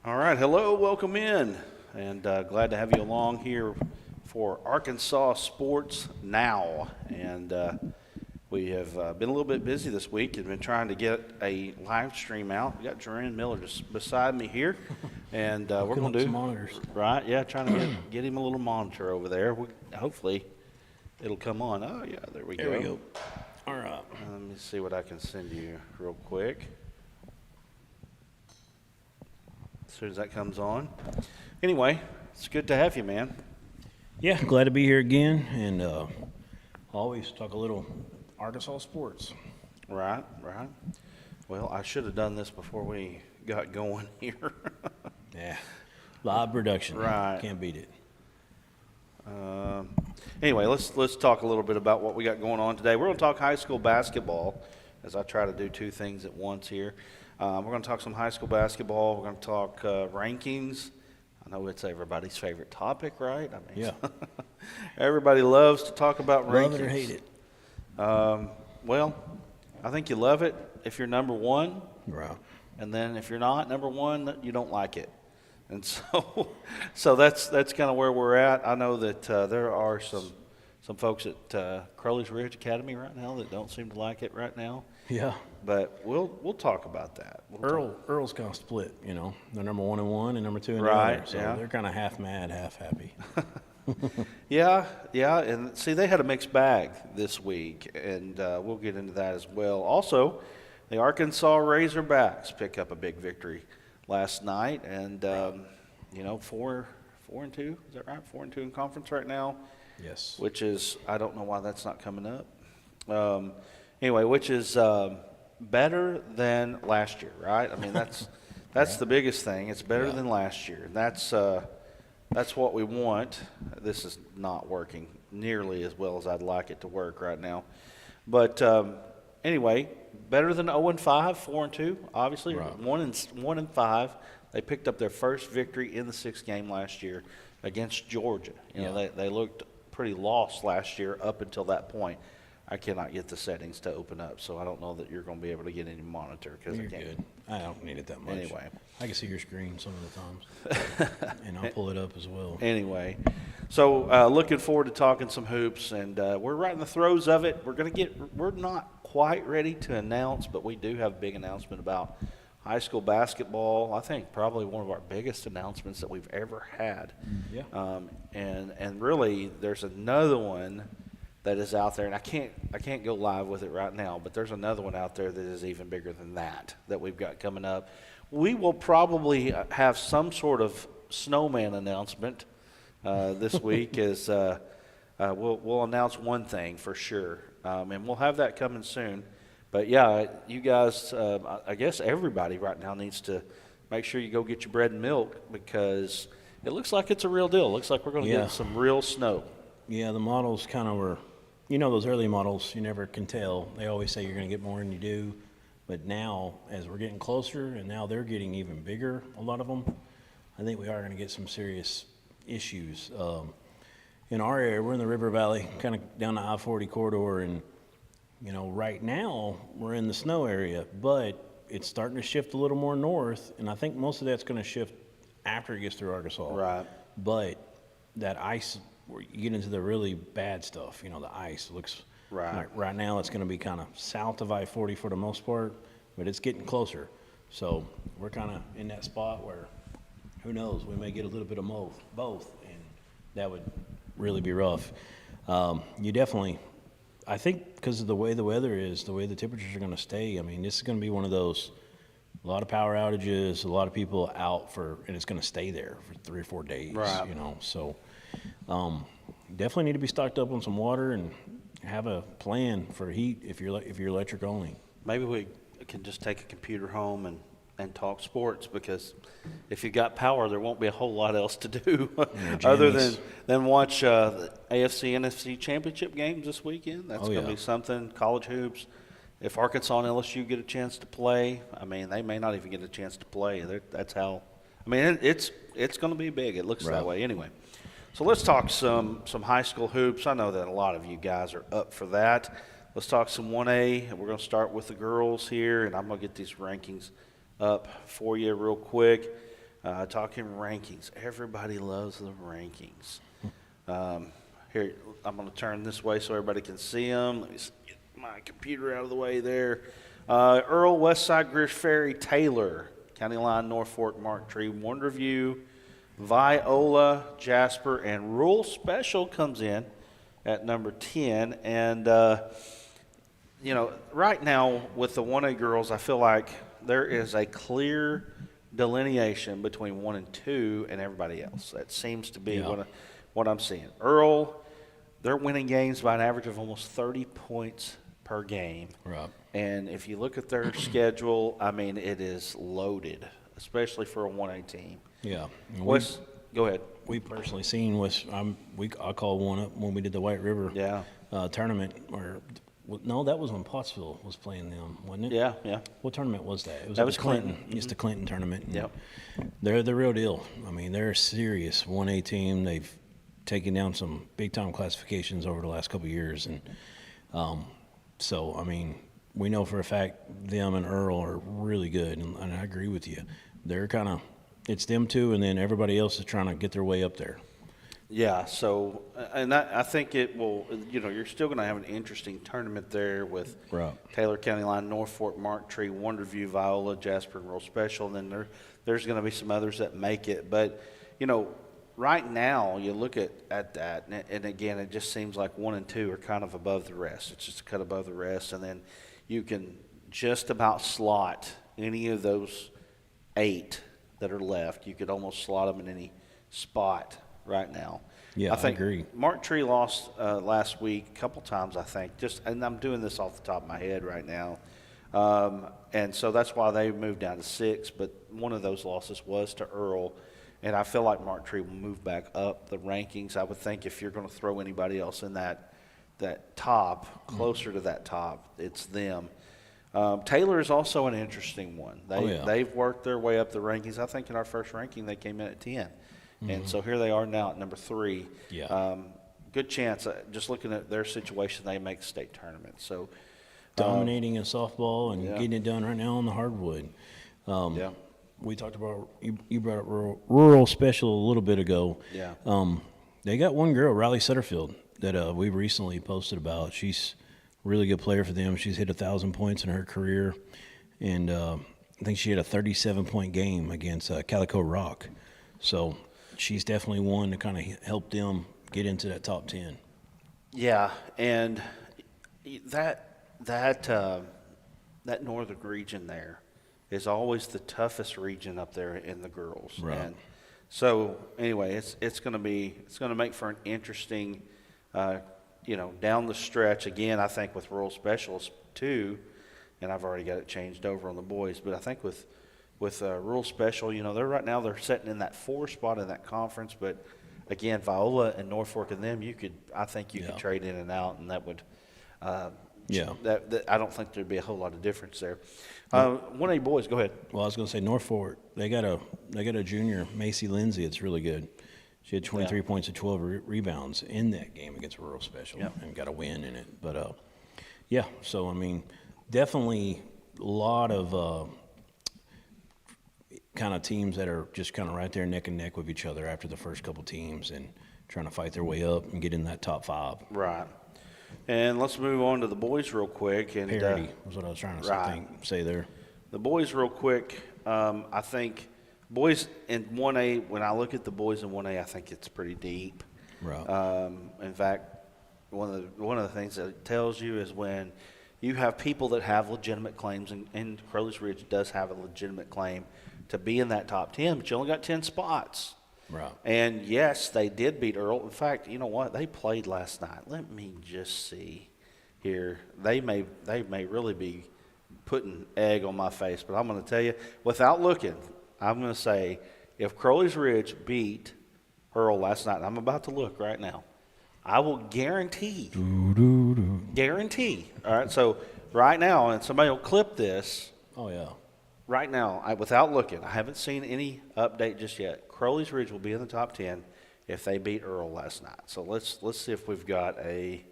All right, hello, welcome in, and glad to have you along here for Arkansas Sports Now. And we have been a little bit busy this week and been trying to get a live stream out. We got Jermaine Miller just beside me here, and we're going to do some monitors. Right, yeah, trying to get him a little monitor over there. Hopefully, it'll come on. Oh yeah, there we go. There we go. All right. Let me see what I can send you real quick. As soon as that comes on. Anyway, it's good to have you, man. Yeah, glad to be here again, and always talk a little Arkansas sports. Right. Well, I should have done this before we got going here. Yeah, live production. Right. Can't beat it. Anyway, let's talk a little bit about what we got going on today. We're going to talk high school basketball, as I try to do two things at once here. We're going to talk some high school basketball. We're going to talk rankings. I know it's everybody's favorite topic, right? I mean, Yeah. Everybody loves to talk about rankings. Love it or hate it. Well, I think you love it if you're number one, Right. and then if you're not number one, you don't like it. And so that's kind of where we're at. I know that there are some folks at Crowley's Ridge Academy right now that don't seem to like it right now. Yeah. But we'll talk about that. Earl's kind of split, you know. They're number 1 and 1 and number 2 and Right, the other. So yeah. they're kind of half mad, half happy. Yeah, and see, they had a mixed bag this week, and we'll get into that as well. Also, the Arkansas Razorbacks pick up a big victory last night, and 4-2, is that right? 4-2 in conference right now. Yes. Which is, I don't know why that's not coming up. Anyway, which is better than last year, right? I mean, that's the biggest thing. It's better than last year. And that's what we want. This is not working nearly as well as I'd like it to work right now. But anyway, better than 0-5, 4-2, obviously. Right. 1-5. They picked up their first victory in the sixth game last year against Georgia. They looked pretty lost last year up until that point. I cannot get the settings to open up, so I don't know that you're going to be able to get any monitor. You're good. I don't need it that much. Anyway. I can see your screen some of the times, and I'll pull it up as well. Anyway, so looking forward to talking some hoops, and we're right in the throes of it. We're not quite ready to announce, but we do have a big announcement about high school basketball. I think probably one of our biggest announcements that we've ever had. Yeah. And really, there's another one that is out there, and I can't go live with it right now, but there's another one out there that is even bigger than that we've got coming up. We will probably have some sort of snowman announcement this week as we'll announce one thing for sure, and we'll have that coming soon. But yeah, you guys, I guess everybody right now needs to make sure you go get your bread and milk, because it looks like it's a real deal. It looks like we're going to get some real snow. Yeah, the models kind of were, those early models, you never can tell. They always say you're going to get more than you do. But now, as we're getting closer, and now they're getting even bigger, a lot of them, I think we are going to get some serious issues. In our area, we're in the River Valley, kind of down the I-40 corridor, and, right now we're in the snow area, but it's starting to shift a little more north, and I think most of that's going to shift after it gets through Arkansas. Right. But that ice, where you get into the really bad stuff, the ice looks like right now it's going to be kind of south of I-40 for the most part, but it's getting closer. So we're kind of in that spot where, who knows, we may get a little bit of both, and that would really be rough. You definitely, I think because of the way the weather is, the way the temperatures are going to stay, I mean, this is going to be one of those, a lot of power outages, a lot of people out and it's going to stay there for 3 or 4 days, so definitely need to be stocked up on some water and have a plan for heat if you're electric only. Maybe we can just take a computer home and talk sports, because if you got power, there won't be a whole lot else to do other than watch the AFC NFC championship games this weekend. That's going to be something. College hoops. If Arkansas and LSU get a chance to play, I mean, they may not even get a chance to play. That's how. I mean, it's going to be big. It looks that way anyway. So let's talk some high school hoops. I know that a lot of you guys are up for that. Let's talk some 1A, and we're going to start with the girls here, and I'm going to get these rankings up for you real quick. talking rankings. Everybody loves the rankings. Here, I'm going to turn this way so everybody can see them. Let me get my computer out of the way there. Earl, Westside, Grish Ferry, Taylor, County Line, Norfolk, Mark Tree, Wonderview, Viola, Jasper, and Rural Special comes in at number 10. And, right now with the 1A girls, I feel like there is a clear delineation between 1 and 2 and everybody else. That seems to be what I'm seeing. Earl, they're winning games by an average of almost 30 points per game. Right. And if you look at their schedule, I mean, it is loaded, especially for a 1A team. Yeah. Go ahead. We personally seen I called one up when we did the White River tournament. No, that was when Pottsville was playing them, wasn't it? Yeah. What tournament was that? It was that was Clinton. It's the Clinton tournament. Yep. They're the real deal. I mean, they're a serious 1A team. They've taken down some big-time classifications over the last couple of years. And so, I mean, we know for a fact them and Earl are really good. And I agree with you. They're kind of – it's them two, and then everybody else is trying to get their way up there. Yeah, so, and I think it will, you're still going to have an interesting tournament there with Taylor County Line, Norfolk, Mark Tree, Wonderview, Viola, Jasper, and Rural Special, and then there's going to be some others that make it. But, right now you look at that, and again, it just seems like 1 and 2 are kind of above the rest. It's just a cut above the rest, and then you can just about slot any of those 8 that are left. You could almost slot them in any spot right now. Yeah, I agree. Mark Tree lost last week a couple times, I think. And I'm doing this off the top of my head right now. And so that's why they moved down to 6. But one of those losses was to Earl. And I feel like Mark Tree will move back up the rankings. I would think if you're going to throw anybody else in that top, closer to that top, it's them. Taylor is also an interesting one. They've worked their way up the rankings. I think in our first ranking they came in at 10. And so here they are now at number 3. Yeah. Good chance, just looking at their situation, they make the state tournament. So dominating in softball and getting it done right now on the hardwood. We talked about, you brought up rural special a little bit ago. Yeah. They got one girl, Riley Sutterfield, that we recently posted about. She's a really good player for them. She's hit 1,000 points in her career. And I think she had a 37-point game against Calico Rock. So she's definitely one to kind of help them get into that top 10. Yeah, and that northern region there is always the toughest region up there in the girls. Right. And so anyway, it's going to make for an interesting, down the stretch again. I think with rural specials too, and I've already got it changed over on the boys, but I think with rural special, they're sitting in that 4 spot in that conference. But again, Viola and Norfolk and them, I think you could trade in and out, and that would, I don't think there'd be a whole lot of difference there. 1A boys, go ahead. Well, I was going to say Norfolk. They got a junior, Macy Lindsay. It's really good. She had 23 points and 12 rebounds in that game against rural special, and got a win in it. But so I mean, definitely a lot of. Kind of teams that are just kind of right there neck and neck with each other after the first couple teams and trying to fight their way up and get in that top 5. Right. And let's move on to the boys real quick. And parity was what I was trying to say there. The boys real quick, I think boys in 1A, when I look at the boys in 1A, I think it's pretty deep. Right. In fact, one of the things that it tells you is when you have people that have legitimate claims, and Crowley's Ridge does have a legitimate claim to be in that top 10, but you only got 10 spots. Right. And yes, they did beat Earl. In fact, you know what? They played last night. Let me just see here. They may really be putting egg on my face, but I'm going to tell you, without looking, I'm going to say if Crowley's Ridge beat Earl last night, and I'm about to look right now, I will guarantee. Guarantee. All right, so right now, and somebody will clip this. Oh, yeah. Right now, without looking, I haven't seen any update just yet. Crowley's Ridge will be in the top 10 if they beat Earl last night. So let's see if we've got a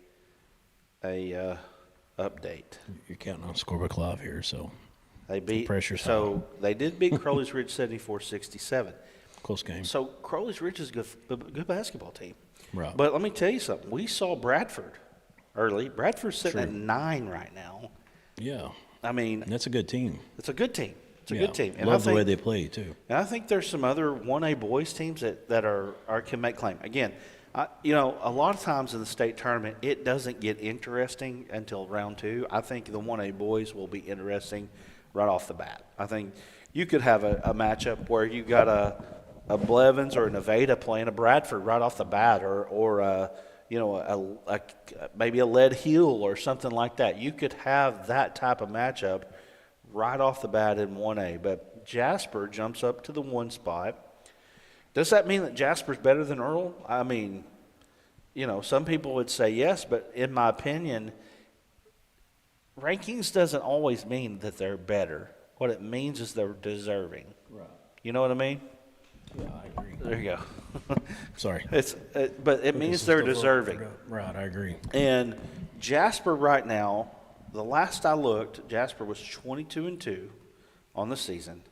update. You're counting on Scorebook Live here, so They beat pressure's so they did beat Crowley's Ridge 74-67. Close game. So Crowley's Ridge is a good basketball team. Right. But let me tell you something. We saw Bradford early. Bradford's sitting True. at 9 right now. Yeah. I mean, That's a good team. it's a good team. It's a good team. And Love I the way think, they play, too. and I think there's some other 1A boys teams that are can make claim. Again, a lot of times in the state tournament, it doesn't get interesting until round 2. I think the 1A boys will be interesting right off the bat. I think you could have a matchup where you got a Blevins or a Nevada playing a Bradford right off the bat, or maybe a Lead Hill or something like that. You could have that type of matchup right off the bat in 1A. But Jasper jumps up to the 1 spot. Does that mean that Jasper's better than Earl? I mean, some people would say yes, but in my opinion, rankings doesn't always mean that they're better. What it means is they're deserving. Right. You know what I mean? Yeah, I agree. There you go. Sorry. But it means they're deserving. Right, I agree. And Jasper right now, the last I looked, Jasper was 22-2 on the season.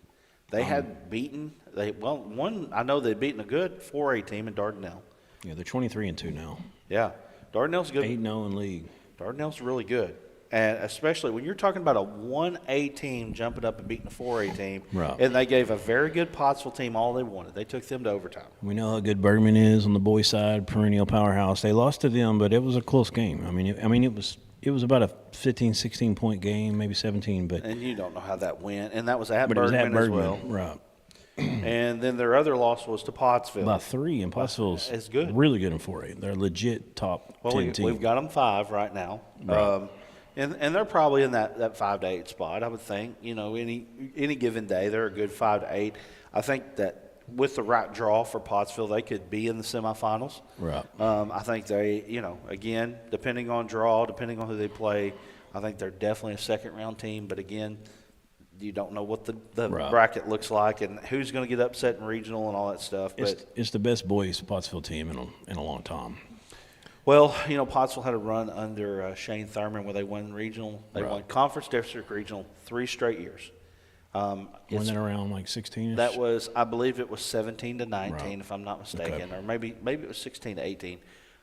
They had beaten one I know they'd beaten a good 4A team in Dardanelle. Yeah, they're 23-2 now. Yeah, Dardanelle's good. 8-0 in league. Dardanelle's really good, and especially when you're talking about a 1A team jumping up and beating a 4A team. Right. And they gave a very good Pottsville team all they wanted. They took them to overtime. We know how good Bergman is on the boys' side, perennial powerhouse. They lost to them, but it was a close game. It was about a 15, 16-point game, maybe 17. But And you don't know how that went. And that was at but it was Bergman at as Bergman, well. right? And then their other loss was to Pottsville. By 3, and Pottsville's It's good. really good in 4A. They're a legit top 10 team. We've got them 5 right now. Right. And they're probably in that 5 to 8 spot, I would think. Any given day, they're a good 5 to 8. I think that with the right draw for Pottsville, they could be in the semifinals. Right. I think they, again, depending on draw, depending on who they play, I think they're definitely a second-round team. But, again, you don't know what the Right. bracket looks like and who's going to get upset in regional and all that stuff. But It's the best boys Pottsville team in a long time. Well, Pottsville had a run under Shane Thurman where they won regional. They Right. won conference district regional 3 straight years. Wasn't that around like 16? That was, I believe it was 17 to 19, Right. if I'm not mistaken, Okay. or maybe it was 16 to 18.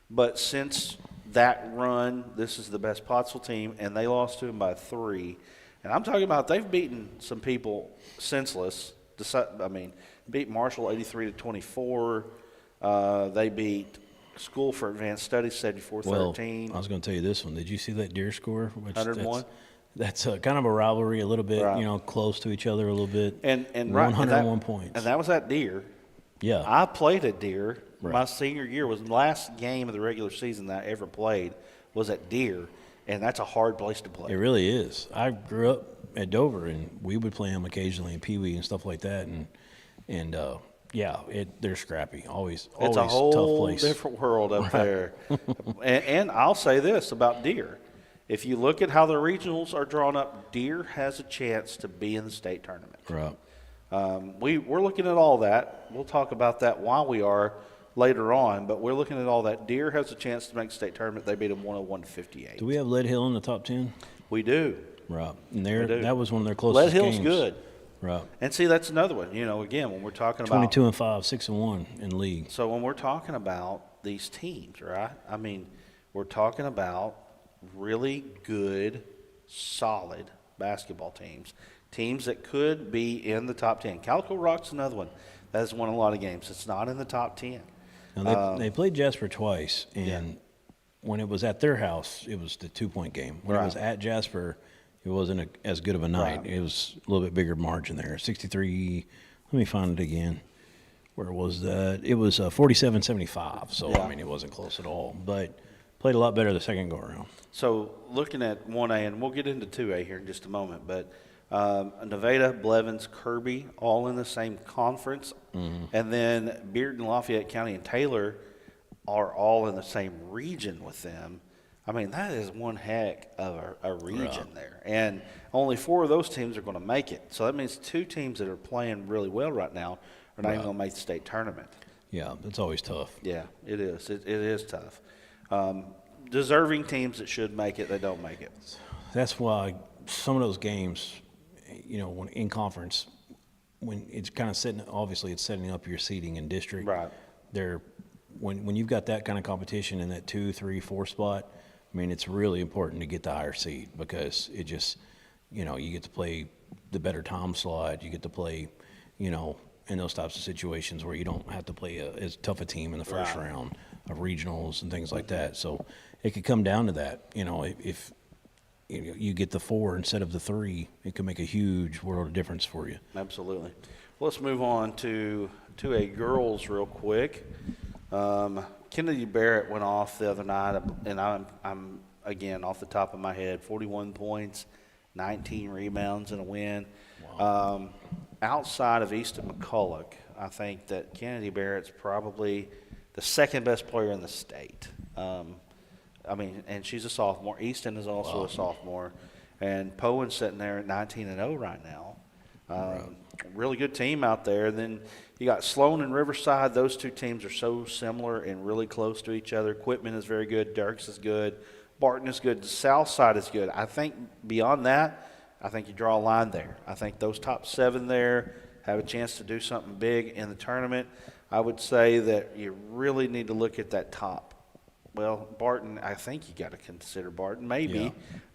But since that run, this is the best Pottsville team, and they lost to them by 3. And I'm talking about they've beaten some people senseless. Beat Marshall 83 to 24. They beat School for Advanced Studies 74-13. Well, I was going to tell you this one. Did you see that Deer score? 101. That's kind of a rivalry, a little bit, Right. Close to each other a little bit. And 101 points. And that was at Deer. Yeah. I played at Deer. Right. My senior year was the last game of the regular season that I ever played was at Deer, and that's a hard place to play. It really is. I grew up at Dover, and we would play them occasionally in Pee Wee and stuff like that. And they're scrappy. Always It's a tough whole place. different world up there. and I'll say this about Deer. If you look at how the regionals are drawn up, Deer has a chance to be in the state tournament. Right. We're looking at all that. We'll talk about that while we are later on, but we're looking at all that. Deer has a chance to make the state tournament. They beat them 101-58. Do we have Lead Hill in the top 10? We do. Right. And We do. that was one of their closest Lead Hill's games. good. Right. And see, that's another one. Again, when we're talking about 22-5, 6-1 in league. So when we're talking about these teams, right? We're talking about really good, solid basketball teams that could be in the top 10. Calico Rock's another one that has won a lot of games. It's not in the top 10. Now they played Jasper twice, and Yeah. when it was at their house, it was the 2-point game. When it was Right. at Jasper, it wasn't as good of a night. Right. It was a little bit bigger margin there. 63. Let me find it again. Where was that? It was 47-75. So Yeah. it wasn't close at all. But played a lot better the second go around. So looking at 1A, and we'll get into 2A here in just a moment, but Nevada, Blevins, Kirby, all in the same conference. Mm-hmm. And then Bearden, Lafayette County, and Taylor are all in the same region with them. That is one heck of a region there. And only 4 of those teams are going to make it. So that means 2 teams that are playing really well right now are not even going to make the state tournament. Yeah, it's always tough. Yeah, it is. It is tough. Deserving teams that should make it, they don't make it. That's why some of those games, when in conference, when it's kind of obviously it's setting up your seeding in district. Right. When you've got that kind of competition in that 2, 3, 4 spot, I mean, it's really important to get the higher seed because it just, you get to play the better time slot. You get to play, in those types of situations where you don't have to play as tough a team in the first round of regionals and things like that. So it could come down to that. If you get the 4 instead of the 3, it could make a huge world of difference for you. Absolutely. Well, let's move on to a girls real quick. Kennedy Barrett went off the other night, and I'm again off the top of my head, 41 points, 19 rebounds, and a win. Wow. Outside of Easton McCulloch, I think that Kennedy Barrett's probably the second best player in the state. And she's a sophomore. Easton is also a sophomore, and Poe's sitting there at 19-0 right now. Really good team out there. And then you got Sloan and Riverside. Those two teams are so similar and really close to each other. Quitman is very good. Dirks is good. Barton is good. Southside is good. I think beyond that, I think you draw a line there. I think those top 7 there have a chance to do something big in the tournament. I would say that you really need to look at that top. Well, Barton, I think you got to consider Barton. Maybe. Yeah.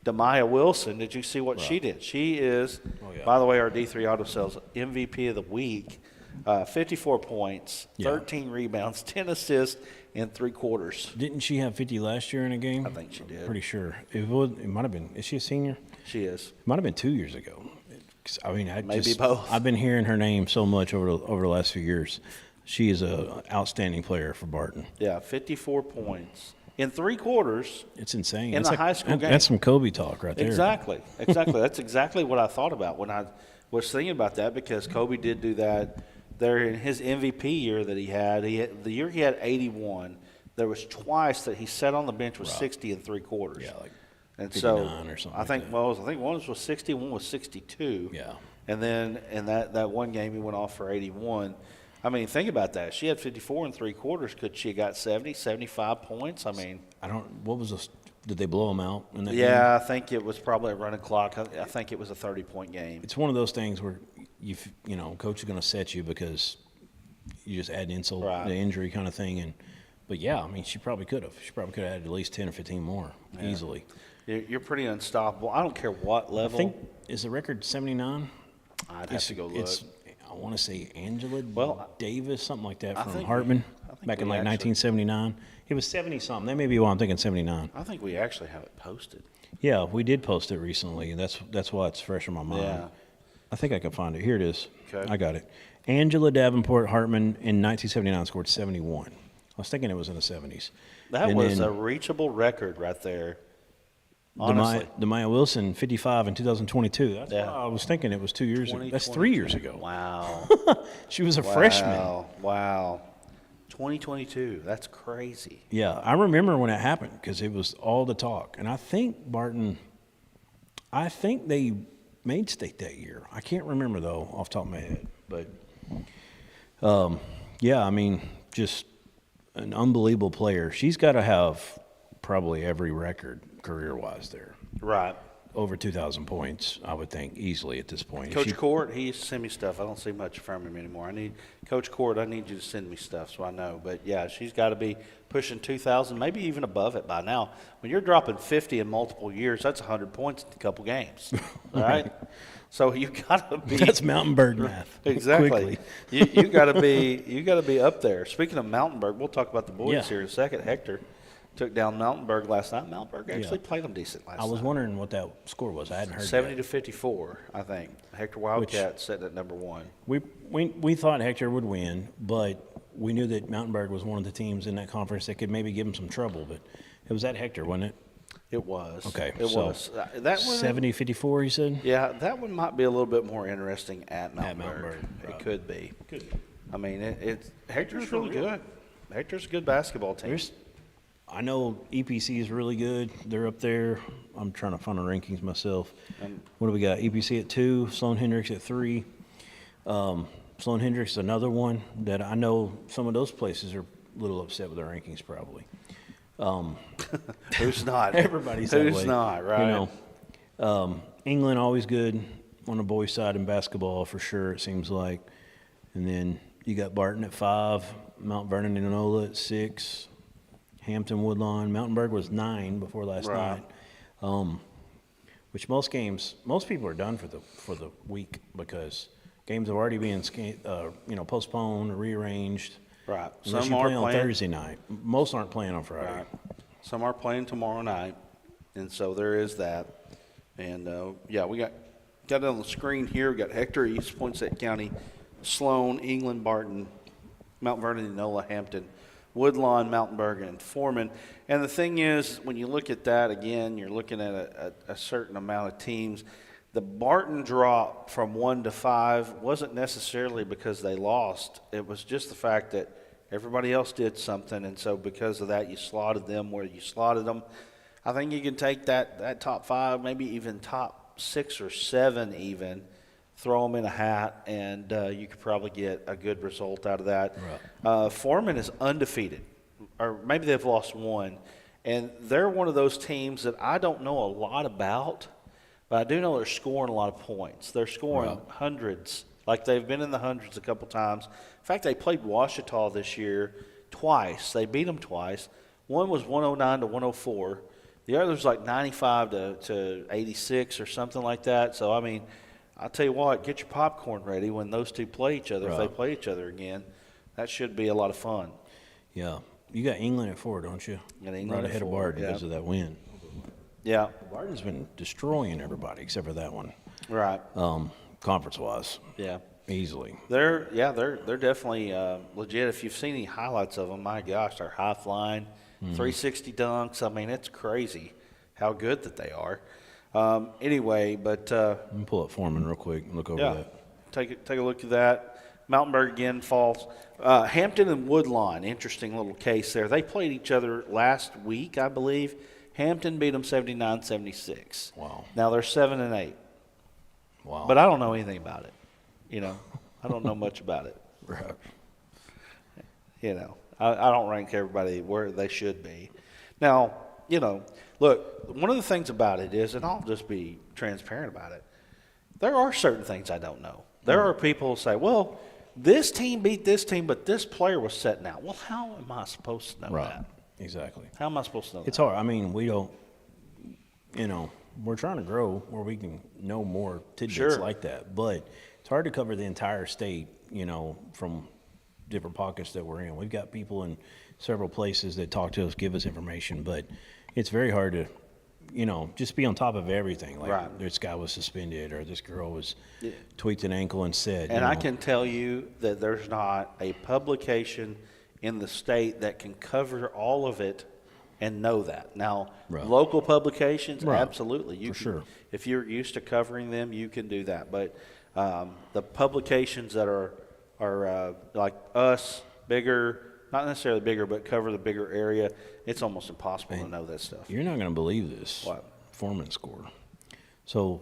Demaya Wilson, did you see what she did? She is, by the way, our D3 Auto Sales MVP of the week. 54 points, 13 rebounds, 10 assists in 3 quarters. Didn't she have 50 last year in a game? I think she did. Pretty sure. It might have been. Is she a senior? She is. It might have been 2 years ago. Maybe both. I've been hearing her name so much over the last few years. She is an outstanding player for Barton. Yeah, 54 points. In 3 quarters. It's insane. In the high school game. That's some Kobe talk right there. Exactly. That's exactly what I thought about when I was thinking about that, because Kobe did do that there in his MVP year that he had. The year he had 81, there was twice that he sat on the bench with 60 in 3 quarters. Yeah, like and 59 or something. I think one was 60, one was 62. Yeah. And then in that one game he went off for 81. I mean, think about that. She had 54 in 3 quarters. Could she have got 70, 75 points? I mean, what was this? Did they blow them out in that game? I think it was probably a running clock. I think it was a 30-point game. It's one of those things where coach is going to set you because you just add insult to injury kind of thing. But she probably could have. She probably could have had at least 10 or 15 more easily. You're pretty unstoppable. I don't care what level. I think, is the record 79? I'd have to go look. I want to say Angela Davis, something like that, from think Hartman, back in 1979. It was 70-something. That may be why I'm thinking 79. I think we actually have it posted. Yeah, we did post it recently, and that's why it's fresh in my mind. Yeah. I think I can find it. Here it is. Okay. I got it. Angela Davenport Hartman in 1979 scored 71. I was thinking it was in the 70s. That was a reachable record right there. Honestly. Demaya Wilson, 55 in 2022. That's why I was thinking it was 2 years ago. That's 3 years ago. Wow. She was a freshman. Wow. 2022. That's crazy. Yeah, I remember when it happened because it was all the talk. And I think they made state that year. I can't remember, though, off the top of my head. But, just an unbelievable player. She's got to have probably every record career-wise there. Right. Over 2,000 points, I would think, easily at this point. Coach Court, he used to send me stuff. I don't see much from him anymore. Coach Court, I need you to send me stuff so I know. But, she's got to be pushing 2,000, maybe even above it by now. When you're dropping 50 in multiple years, that's 100 points in a couple games, right? So you got to be. That's Mountainburg math. Exactly. you got to be up there. Speaking of Mountainburg, we'll talk about the boys here in a second. Hector took down Mountainburg last night. Mountainburg actually played them decent last night. I was wondering what that score was. I hadn't heard 70-54, I think. Hector Wildcats sitting at number 1. We thought Hector would win, but we knew that Mountainburg was one of the teams in that conference that could maybe give them some trouble. But it was at Hector, wasn't it? It was. Okay. It was. That one, 70-54, you said? Yeah, that one might be a little bit more interesting at Mountainburg. Right. It could be. I mean, Hector's really good. Hector's a good basketball team. I know EPC is really good. They're up there. I'm trying to find the rankings myself. What do we got? EPC at 2, Sloan Hendricks at 3. Sloan Hendricks is another one that I know some of those places are a little upset with their rankings probably. Who's not? Everybody's that way. Who's not, right? England, always good. on the boys' side in basketball for sure, it seems like. And then you got Barton at 5, Mount Vernon and Enola at 6, Hampton, Woodlawn. Mountainburg was 9 before last night. Which most people are done for the week because games are already being postponed or rearranged. Right. Unless Some you are play on playing Thursday night. Most aren't playing on Friday. Right. Some are playing tomorrow night, and so there is that. And we got it on the screen here. We got Hector East, Poinsett County, Sloan, England, Barton, Mount Vernon, Enola, Hampton, Woodlawn, Mountainburg, and Foreman. And the thing is, when you look at that again, you're looking at a certain amount of teams. The Barton drop from 1 to 5 wasn't necessarily because they lost. It was just the fact that everybody else did something, and so because of that, you slotted them where you slotted them. I think you can take that top 5, maybe even top 6 or 7 even, throw them in a hat, and you could probably get a good result out of that. Right. Foreman is undefeated, or maybe they've lost 1, and they're one of those teams that I don't know a lot about, but I do know they're scoring a lot of points. They're scoring hundreds, like they've been in the hundreds a couple times. In fact, they played Ouachita this year twice. They beat them twice. One was 109 to 104. The other was like 95 to 86 or something like that. So, I mean, I'll tell you what, get your popcorn ready when those two play each other. If they play each other again, that should be a lot of fun. Yeah. You got England at 4, don't you? Got England right ahead of Barton because of that win. Yeah. Barton's been destroying everybody except for that one. Right. Conference-wise. Yeah. Easily. They're definitely legit. If you've seen any highlights of them, my gosh, they're high flying, 360 dunks. I mean, it's crazy how good that they are. Anyway, but let me pull up Foreman real quick and look over that. Take a look at that. Mountainburg again falls. Hampton and Woodlawn, interesting little case there. They played each other last week, I believe. Hampton beat them 79-76. Wow. Now they're 7-8. Wow. But I don't know anything about it. I don't know much about it. Right. I don't rank everybody where they should be. Now, look, one of the things about it is, and I'll just be transparent about it, there are certain things I don't know. There are people who say, well, this team beat this team, but this player was setting out. Well, how am I supposed to know that? Exactly. How am I supposed to know It's that? hard. I mean, we don't, we're trying to grow where we can know more tidbits like that. But it's hard to cover the entire state, from different pockets that we're in. We've got people in several places that talk to us, give us information, but it's very hard to, just be on top of everything. Like this guy was suspended or this girl was tweaked an ankle and said. And I can tell you that there's not a publication in the state that can cover all of it and know that. Now, local publications, absolutely. Sure. If you're used to covering them, you can do that. But the publications that are like us, bigger, not necessarily bigger, but cover the bigger area, it's almost impossible to know that stuff. You're not going to believe this. What? Foreman score. So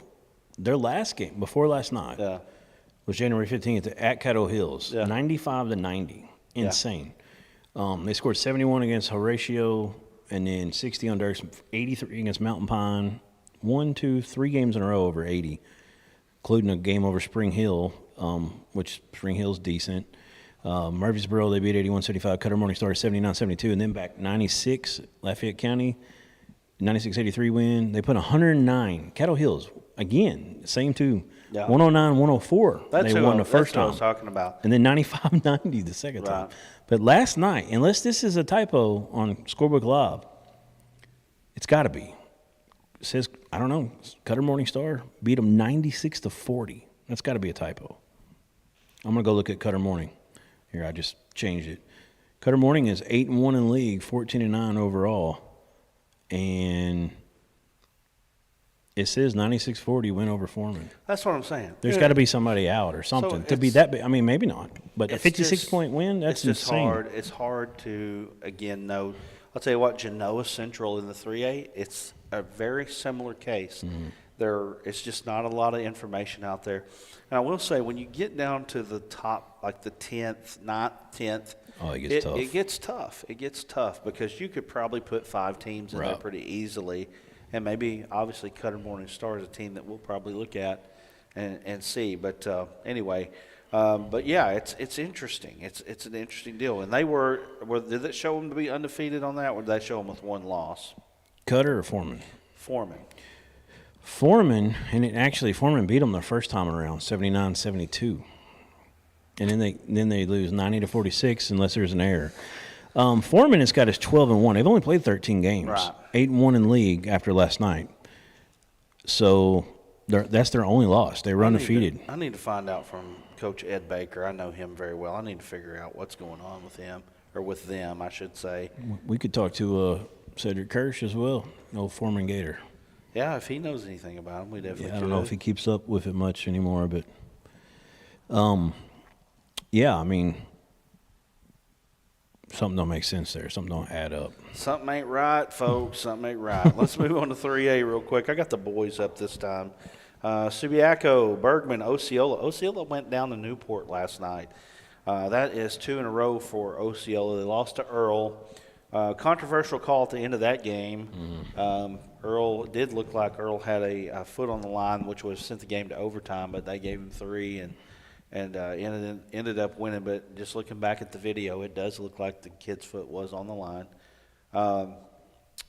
their last game, before last night, was January 15th at Caddo Hills, 95-90. Insane. They scored 71 against Horatio and then 60 on Dirks, 83 against Mountain Pine, 3 games in a row over 80, including a game over Spring Hill, which Spring Hill's decent. Murfreesboro, they beat 81-75. Cutter Morning Star 79-72, and then back 96, Lafayette County, 96-83 win. They put 109. Caddo Hills, again, same two. 109-104. They won the first time. That's what I was talking about. And then 95-90 the second time. But last night, unless this is a typo on Scorebook Live, it's got to be. It says, I don't know, Cutter Morning Star beat them 96-40. That's got to be a typo. I'm going to go look at Cutter Morning. Here, I just changed it. Cutter Morning is 8-1 in league, 14-9 overall. And it says 96-40 win over Foreman. That's what I'm saying. There's got to be somebody out or something to be that big. I mean, maybe not. But a 56-point win, that's insane. It's hard to, again, know. I'll tell you what, Genoa Central in the 3A, it's a very similar case. It's just not a lot of information out there. And I will say, when you get down to the top, like the 10th, 9th, 10th, it gets tough. It gets tough because you could probably put 5 teams in there pretty easily. And maybe, obviously, Cutter Morning Star is a team that we'll probably look at and see. But anyway, but yeah, it's interesting. It's an interesting deal. And they were did it show them to be undefeated on that, or did they show them with one loss? Cutter or Foreman? Foreman. Foreman, Foreman beat them the first time around, 79-72. And then they lose 90-46 unless there's an error. Foreman has got us 12-1. They've only played 13 games, right. 8-1 in league after last night. So that's their only loss. They were undefeated. I need to find out from Coach Ed Baker. I know him very well. I need to figure out what's going on with him, or with them, I should say. We could talk to Cedric Kirsch as well, old Foreman Gator. Yeah, if he knows anything about him, we definitely could. I don't know if he keeps up with it much anymore, but yeah, I mean, something don't make sense there. Something don't add up. Something ain't right, folks. Something ain't right. Let's move on to 3A real quick. I got the boys up this time. Subiaco, Bergman, Osceola. Osceola went down to Newport last night. That is 2 in a row for Osceola. They lost to Earl. Controversial call at the end of that game. Mm-hmm. Earl did look like Earl had a foot on the line, which would have sent the game to overtime, but they gave him 3 and ended up winning. But just looking back at the video, it does look like the kid's foot was on the line.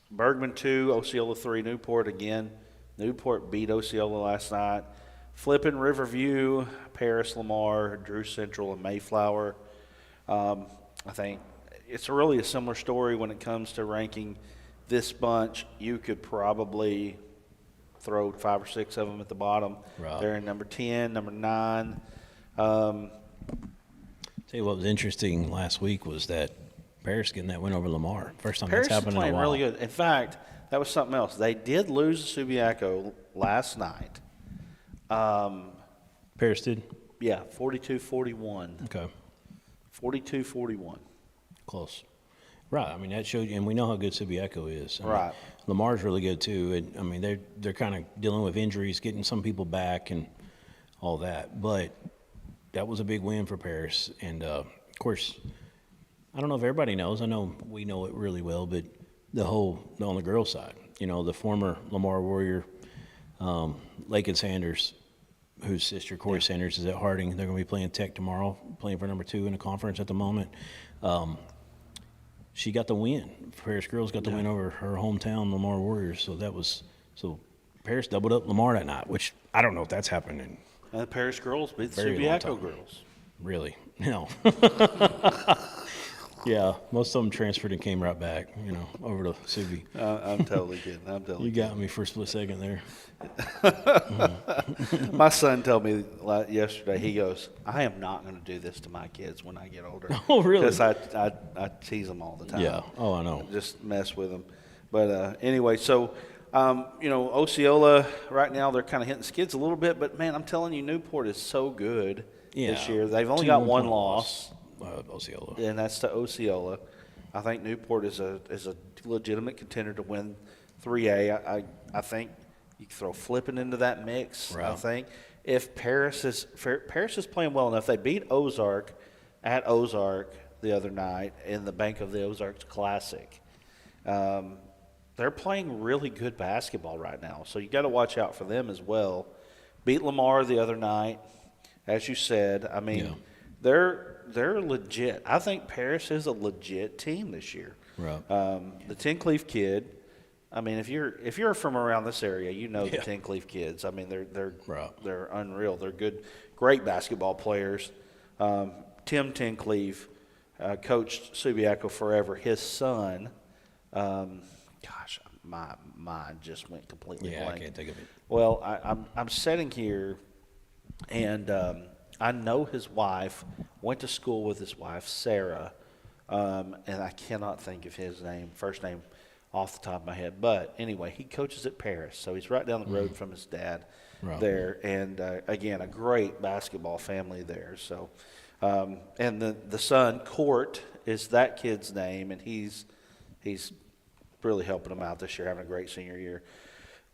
Bergman 2, Osceola 3, Newport again. Newport beat Osceola last night. Flippin, Riverview, Paris, Lamar, Drew Central, and Mayflower. I think it's really a similar story when it comes to ranking this bunch. You could probably throw 5 or 6 of them at the bottom. Right. They're in number 10, number 9. Tell you what was interesting last week was that Paris getting that win over Lamar. First time Paris that's happened is playing in a while. really good. In fact, that was something else. They did lose to Subiaco last night. Paris did? Yeah, 42-41. Okay. 42-41. Close. Right. I mean, that showed you, and we know how good Subiaco is. I mean, Right. Lamar's really good too. And I mean, they're kind of dealing with injuries, getting some people back, and all that. But that was a big win for Paris. And of course, I don't know if everybody knows. I know we know it really well, but on the girls' side, the former Lamar Warrior, Lakin Sanders, whose sister Corey Sanders is at Harding. They're going to be playing Tech tomorrow, playing for number 2 in the conference at the moment. She got the win. Paris girls got the win over her hometown Lamar Warriors. So Paris doubled up Lamar that night, which I don't know if that's happening. And the Paris girls beat the Very long Subiaco time. girls. Really? No. Yeah, most of them transferred and came right back, over to Subi. I'm totally kidding. You got me for a split second there. My son told me yesterday, he goes, I am not going to do this to my kids when I get older. Oh, really? Because I tease them all the time. Yeah. Oh, I know. Just mess with them. But anyway, so, Osceola, right now, they're kind of hitting skids a little bit. But, man, I'm telling you, Newport is so good this year. They've only got one loss. Osceola. And that's to Osceola. I think Newport is a legitimate contender to win 3A. I think you can throw Flippin into that mix. Right. I think if Paris is playing well enough, they beat Ozark at Ozark the other night in the Bank of the Ozarks Classic. They're playing really good basketball right now, so you got to watch out for them as well. Beat Lamar the other night, as you said. I mean, they're legit. I think Paris is a legit team this year. Right. The Tencleave kid. I mean, if you're from around this area, the Tencleave kids. I mean, they're unreal. They're good, great basketball players. Tim Tencleave coached Subiaco forever. His son, my mind just went completely blank. I can't think of it. Well, I'm sitting here, and I know his wife, went to school with his wife, Sarah, and I cannot think of his first name off the top of my head. But anyway, he coaches at Paris, so he's right down the road from his dad there. And, again, a great basketball family there. So, and the son, Court, is that kid's name, and he's really helping them out this year, having a great senior year.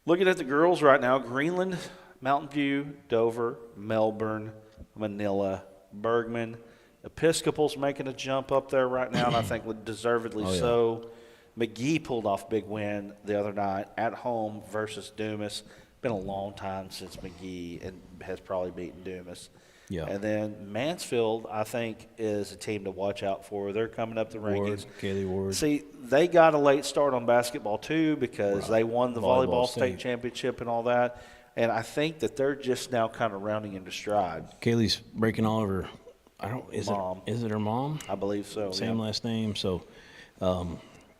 Looking at the girls right now, Greenland, Mountain View, Dover, Melbourne, Manila, Bergman. Episcopal's making a jump up there right now, and I think deservedly so. McGee pulled off a big win the other night at home versus Dumas. been a long time since McGee and has probably beaten Dumas. Yeah. And then Mansfield, I think, is a team to watch out for. They're coming up the rankings. Kaylee Ward. See, they got a late start on basketball too because they won the volleyball state championship and all that. And I think that they're just now kind of rounding into stride. Kaylee's breaking all of her. Is it her mom? I believe so. Same last name. So,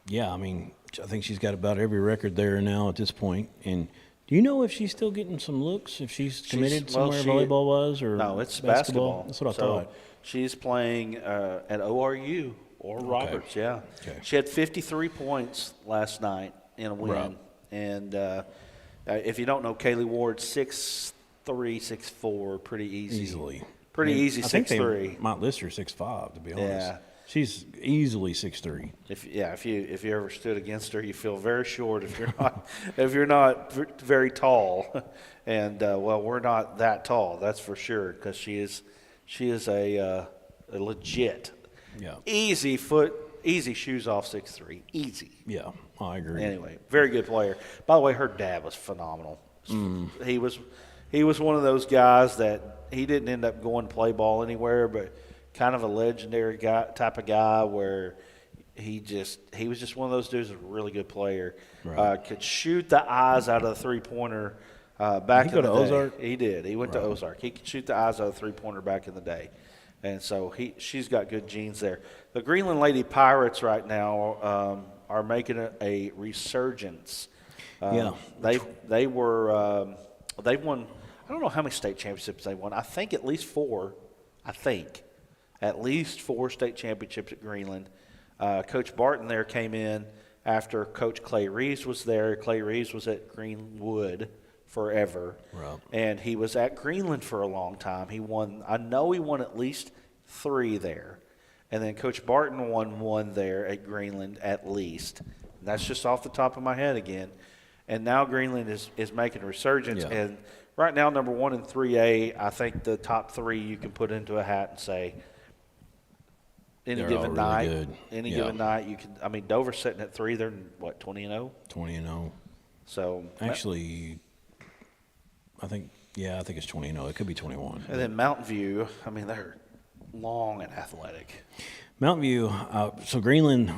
yeah, I mean, I think she's got about every record there now at this point. And do you know if she's still getting some looks? If she's committed somewhere volleyball was or no? It's basketball. That's what I thought. She's playing at ORU or Roberts. Yeah. Okay. She had 53 points last night in a win. Right. And if you don't know, Kaylee Ward, 6'3", 6'4", pretty easy. Easily. Pretty easy, 6'3". I think they might list her 6'5", to be honest. Yeah. She's easily 6'3". If you ever stood against her, you feel very short if you're not very tall, and well, we're not that tall, that's for sure, because she is a legit, easy shoes off 6'3", easy. Yeah, I agree. Anyway, very good player. By the way, her dad was phenomenal. He was one of those guys that he didn't end up going to play ball anywhere, but kind of a legendary type of guy where he was just one of those dudes, a really good player. Right. Could shoot the eyes out of the three-pointer back in the day. He go to Ozark? He did. He went to Ozark. He could shoot the eyes out of the three-pointer back in the day. And so she's got good genes there. The Greenland Lady Pirates right now are making a resurgence. They won. I don't know how many state championships they won. I think at least 4. At least 4 state championships at Greenland. Coach Barton there came in after Coach Clay Reeves was there. Clay Reeves was at Greenwood forever. Right. And he was at Greenland for a long time. I know he won at least 3 there. And then Coach Barton won 1 there at Greenland at least. And that's just off the top of my head again. And now Greenland is making a resurgence. Yeah. And right now, number 1 in 3A, I think the top 3 you can put into a hat and say, Any given night, you can. I mean, Dover's sitting at 3. They're what, 20-0? 20-0. So actually, I think it's 20-0. It could be 21. And then Mountain View. I mean, they're long and athletic. Mountain View. So Greenland,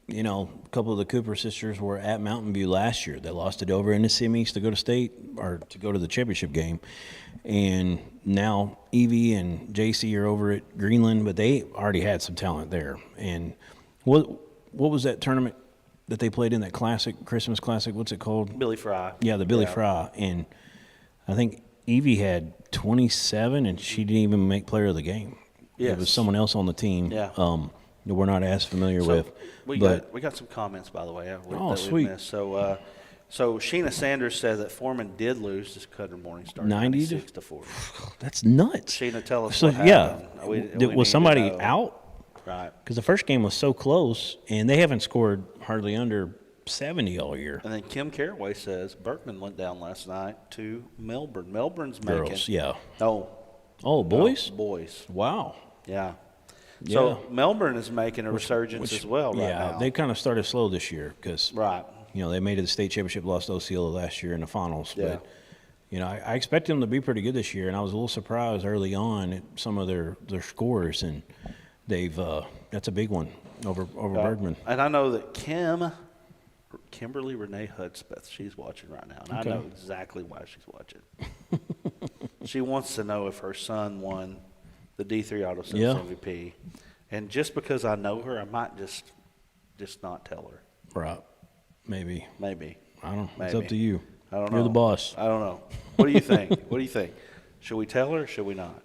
a couple of the Cooper sisters were at Mountain View last year. They lost it over in the semis to go to state or to go to the championship game. And now Evie and JC are over at Greenland, but they already had some talent there. And what was that tournament that they played in, that Christmas classic? What's it called? Billy Fry. Yeah, the Billy Fry. And I think Evie had 27, and she didn't even make player of the game. Yes. It was someone else on the team. Yeah. That we're not as familiar with. We got some comments, by the way. Sweet. Missed. So Sheena Sanders said that Foreman did lose to Cutter Morningstar 96 to 40. That's nuts. Sheena, tell us so, what happened. Yeah. Was somebody out? Right. Because the first game was so close, and they haven't scored hardly under 70 all year. And then Kim Caraway says Berkman went down last night to Melbourne. Melbourne's Girls, making. yeah. No. Oh, boys? No, boys. Wow. Yeah. So Melbourne is making a resurgence as well now. Yeah, they kind of started slow this year because right. They made it to the state championship, lost Osceola last year in the finals. Yeah. But, I expect them to be pretty good this year, and I was a little surprised early on at some of their scores, and they've that's a big one over Bergman. And I know that Kimberly Renee Hudspeth, she's watching right now, and I know exactly why she's watching. She wants to know if her son won the D3 Auto Sales MVP. And just because I know her, I might just not tell her. Right. Maybe. I don't know. Maybe. It's up to you. I don't know. You're the boss. I don't know. What do you think? Should we tell her or should we not?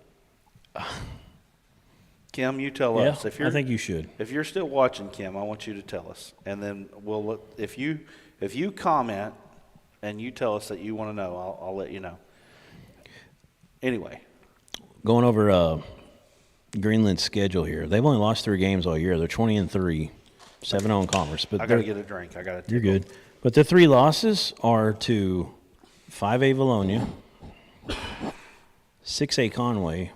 Kim, you tell us. I think you should. If you're still watching, Kim, I want you to tell us. And then if you comment and you tell us that you want to know, I'll let you know. Anyway. Going over Greenland's schedule here. They've only lost 3 games all year. They're 20-3, 7-0 in conference. But I got to get a drink. You're good. But the 3 losses are to 5A Valonia, 6A Conway,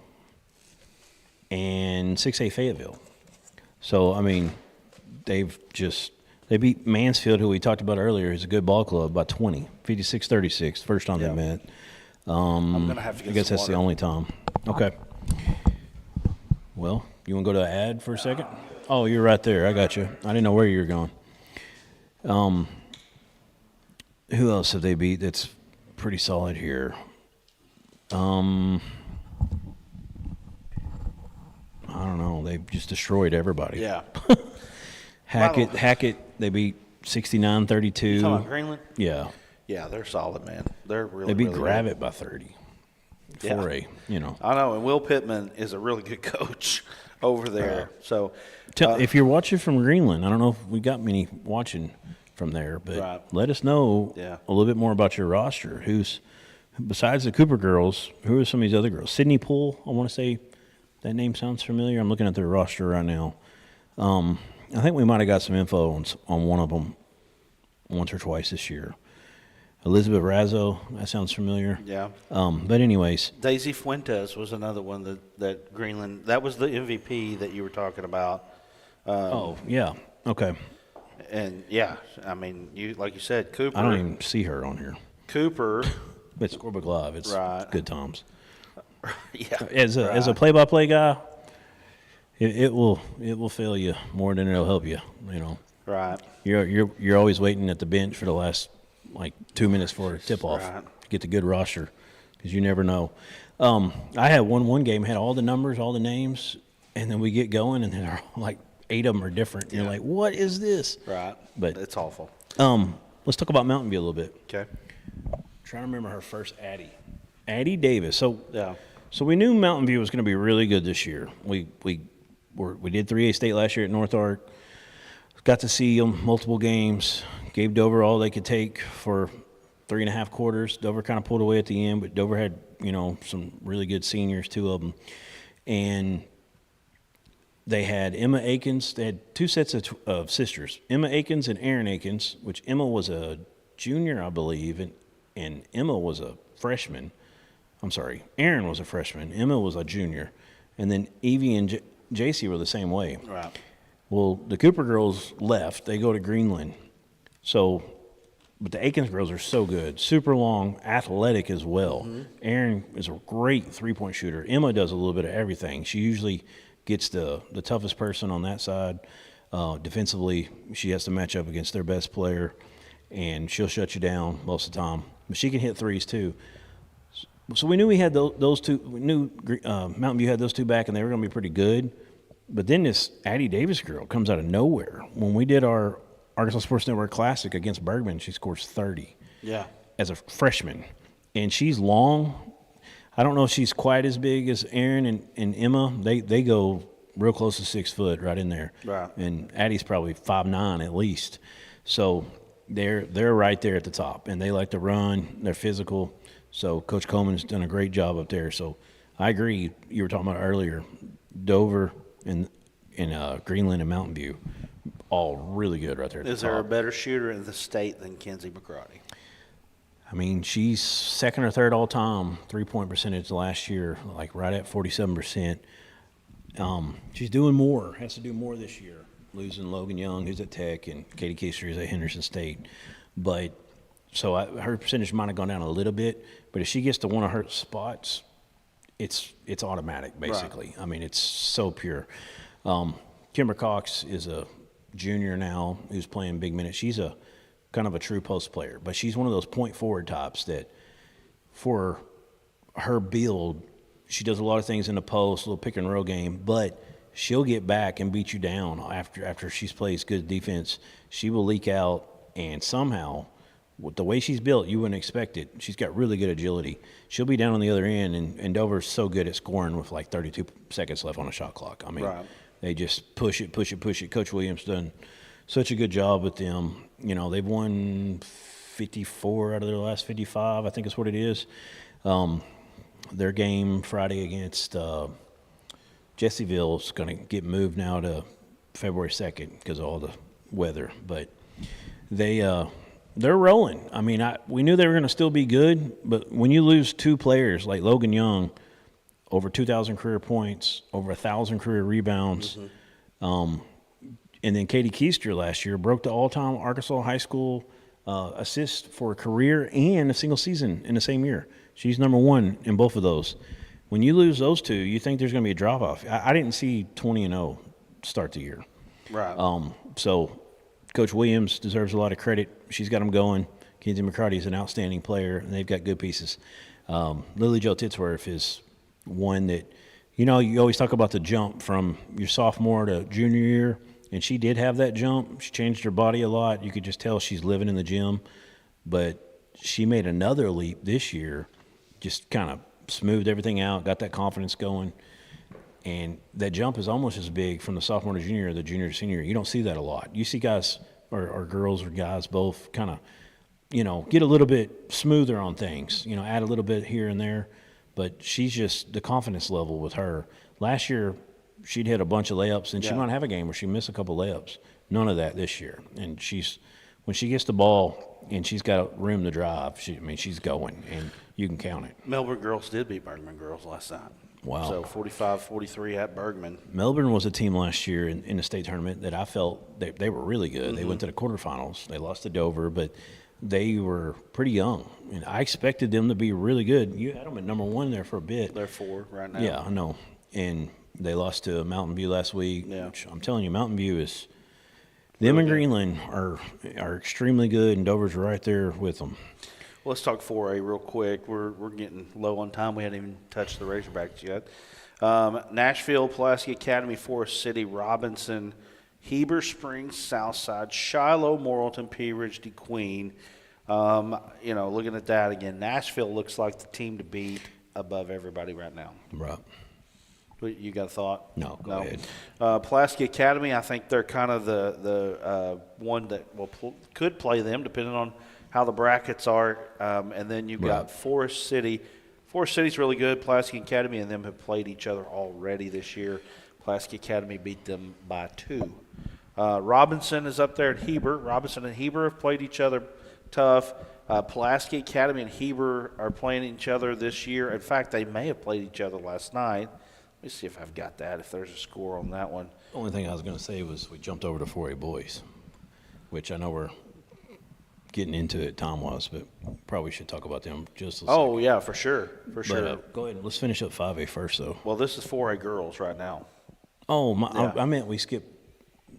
and 6A Fayetteville. So, I mean, they've just They beat Mansfield, who we talked about earlier, is a good ball club, by 20, 56-36, first time they met. I'm going to have to get I guess some that's water. the only time. Okay. Well, you want to go to ad for a second? Oh, you're right there. I got you. I didn't know where you were going. Who else have they beat that's pretty solid here? I don't know. They just destroyed everybody. Yeah. Hackett, they beat 69-32. You talking about Greenland? Yeah. Yeah, they're solid, man. They're really, They beat really Gravett good. by 30. Yeah. 4A, you know. I know, and Will Pittman is a really good coach over there. So, If you're watching from Greenland, I don't know if we got many watching from there, but let us know a little bit more about your roster. Who's, besides the Cooper girls, who are some of these other girls? Sydney Poole, I want to say that name sounds familiar. I'm looking at their roster right now. I think we might have got some info on one of them once or twice this year. Elizabeth Razzo, that sounds familiar. Yeah. But anyways. Daisy Fuentes was another one that Greenland, that was the MVP that you were talking about. Oh, yeah. Okay. And, yeah, I mean, like you said, Cooper. I don't even see her on here. Cooper. But it's Scorebook Live. It's good times. Yeah. As a play-by-play guy, it will fail you more than it'll help you. You know. Right. You're always waiting at the bench for the last 2 minutes for a tip-off to get the good roster, because you never know. I had one game, had all the numbers, all the names, and then we get going, and then 8 of them are different. Yeah. You're like, what is this? Right. But it's awful. Let's talk about Mountain View a little bit. Okay. Trying to remember her first Addie Davis. So yeah. So we knew Mountain View was going to be really good this year. We did 3A state last year at North Ark. Got to see them multiple games. Gave Dover all they could take for 3.5 quarters. Dover kind of pulled away at the end, but Dover had some really good seniors, 2 of them, and they had Emma Akins. They had 2 sets of sisters, Emma Akins and Erin Akins, which Emma was a junior, I believe, and Emma was a freshman. I'm sorry, Erin was a freshman. Emma was a junior. And then Evie and JC were the same way. Right. Well, the Cooper girls left. They go to Greenland. But the Akins girls are so good. Super long, athletic as well. Mm-hmm. Erin is a great three-point shooter. Emma does a little bit of everything. She usually gets the toughest person on that side. Defensively, she has to match up against their best player, and she'll shut you down most of the time. But she can hit threes too. So we knew we had those 2. We knew Mountain View had those 2 back, and they were going to be pretty good. But then this Addie Davis girl comes out of nowhere. When we did our Arkansas Sports Network Classic against Bergman, she scores 30. Yeah. As a freshman. And she's long. I don't know if she's quite as big as Erin and Emma. They go real close to 6 foot right in there. Right. And Addie's probably 5'9" at least. So they're right there at the top. And they like to run. They're physical. So Coach Coleman's done a great job up there. So I agree. You were talking about earlier, Dover and Greenland and Mountain View, all really good right there at the top. Is there a better shooter in the state than Kenzie McCarty? I mean, she's second or third all-time three-point percentage last year, right at 47%. She's doing more, has to do more this year, losing Logan Young, who's at Tech, and Katie Keister, who's at Henderson State. But so her percentage might have gone down a little bit, but if she gets to one of her spots, it's automatic, basically. Right. I mean, it's so pure. Kimber Cox is a junior now who's playing big minutes. She's a kind of a true post player, but she's one of those point forward types that for her build, she does a lot of things in the post, a little pick and roll game, but she'll get back and beat you down after she plays good defense. She will leak out, and somehow, with the way she's built, you wouldn't expect it. She's got really good agility. She'll be down on the other end, and Dover's so good at scoring with 32 seconds left on a shot clock. I mean, right. They just push it. Coach Williams done such a good job with them. They've won 54 out of their last 55, I think is what it is. Their game Friday against Jessieville is going to get moved now to February 2nd because of all the weather. But they're rolling. I mean, we knew they were going to still be good, but when you lose 2 players like Logan Young, over 2,000 career points, over 1,000 career rebounds, And then Katie Keister last year broke the all-time Arkansas high school assist for a career and a single season in the same year. She's number one in both of those. When you lose those two, you think there's going to be a drop-off. I didn't see 20-0 start the year. Right. So Coach Williams deserves a lot of credit. She's got them going. Kenzie McCarty is an outstanding player, and they've got good pieces. Lily Jo Titsworth is one that, you always talk about the jump from your sophomore to junior year, and she did have that jump. She changed her body a lot. You could just tell she's living in the gym. But she made another leap this year, just kind of smoothed everything out, got that confidence going. And that jump is almost as big from the sophomore to junior, the junior to senior. You don't see that a lot. You see guys or girls or guys both kind of, get a little bit smoother on things, add a little bit here and there. But she's just the confidence level with her. Last year, she'd hit a bunch of layups, and she might have a game where she missed a couple layups. None of that this year. And when she gets the ball and she's got room to drive, she's going, and you can count it. Melbourne girls did beat Bergman girls last night. Wow. So 45-43 at Bergman. Melbourne was a team last year in the state tournament that I felt they were really good. Mm-hmm. They went to the quarterfinals. They lost to Dover, but they were pretty young. And I expected them to be really good. You had them at number one there for a bit. They're 4 right now. Yeah, I know. And they lost to Mountain View last week. Yeah. Which I'm telling you, Mountain View is – them and Greenland are extremely good, and Dover's right there with them. Well, let's talk 4A real quick. We're getting low on time. We haven't even touched the Razorbacks yet. Nashville, Pulaski Academy, Forest City, Robinson, Heber Springs, Southside, Shiloh, Morrilton, Pea Ridge, DeQueen. Looking at that again, Nashville looks like the team to beat above everybody right now. Right. You got a thought? No, go ahead. Pulaski Academy, I think they're kind of the one that could play them, depending on how the brackets are. And then you've got Forest City. Forest City's really good. Pulaski Academy and them have played each other already this year. Pulaski Academy beat them by 2. Robinson is up there at Heber. Robinson and Heber have played each other tough. Pulaski Academy and Heber are playing each other this year. In fact, they may have played each other last night. Let me see if I've got that, if there's a score on that one. The only thing I was going to say was we jumped over to 4A boys, which I know we're getting into it time-wise, but probably should talk about them just a second. Oh, yeah, for sure, sure. Go ahead. Let's finish up 5A first, though. Well, this is 4A girls right now. Oh, I meant we skipped.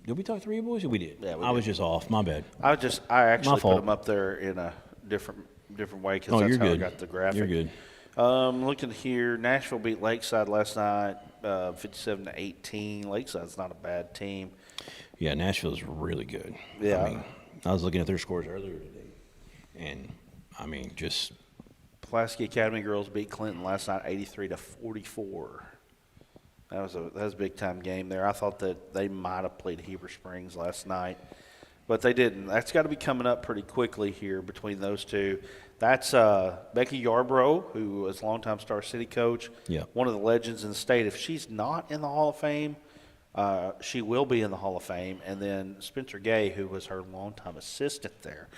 Did we talk 3A boys? We did. Yeah, I was just off. My bad. I actually put fault. them up there in a different way because that's how I got the graphic. You're good. Looking here, Nashville beat Lakeside last night, 57-18. Lakeside's not a bad team. Yeah, Nashville's really good. Yeah. I was looking at their scores earlier today, and just Pulaski Academy girls beat Clinton last night, 83-44. That was a big time game there. I thought that they might have played Heber Springs last night, but they didn't. That's got to be coming up pretty quickly here between those two. That's Becky Yarbrough, who was a longtime Star City coach, one of the legends in the state. If she's not in the Hall of Fame, she will be in the Hall of Fame. And then Spencer Gay, who was her longtime assistant there,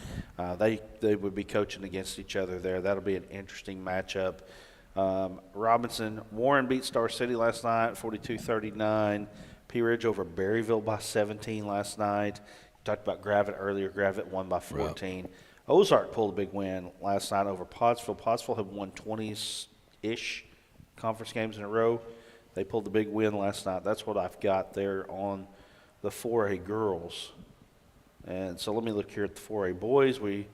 they would be coaching against each other there. That'll be an interesting matchup. Warren beat Star City last night, 42-39. Pea Ridge over Berryville by 17 last night. Talked about Gravett earlier. Gravett won by 14. Right. Ozark pulled a big win last night over Pottsville. Pottsville have won 20-ish conference games in a row. They pulled the big win last night. That's what I've got there on the 4A girls. And so let me look here at the 4A boys. We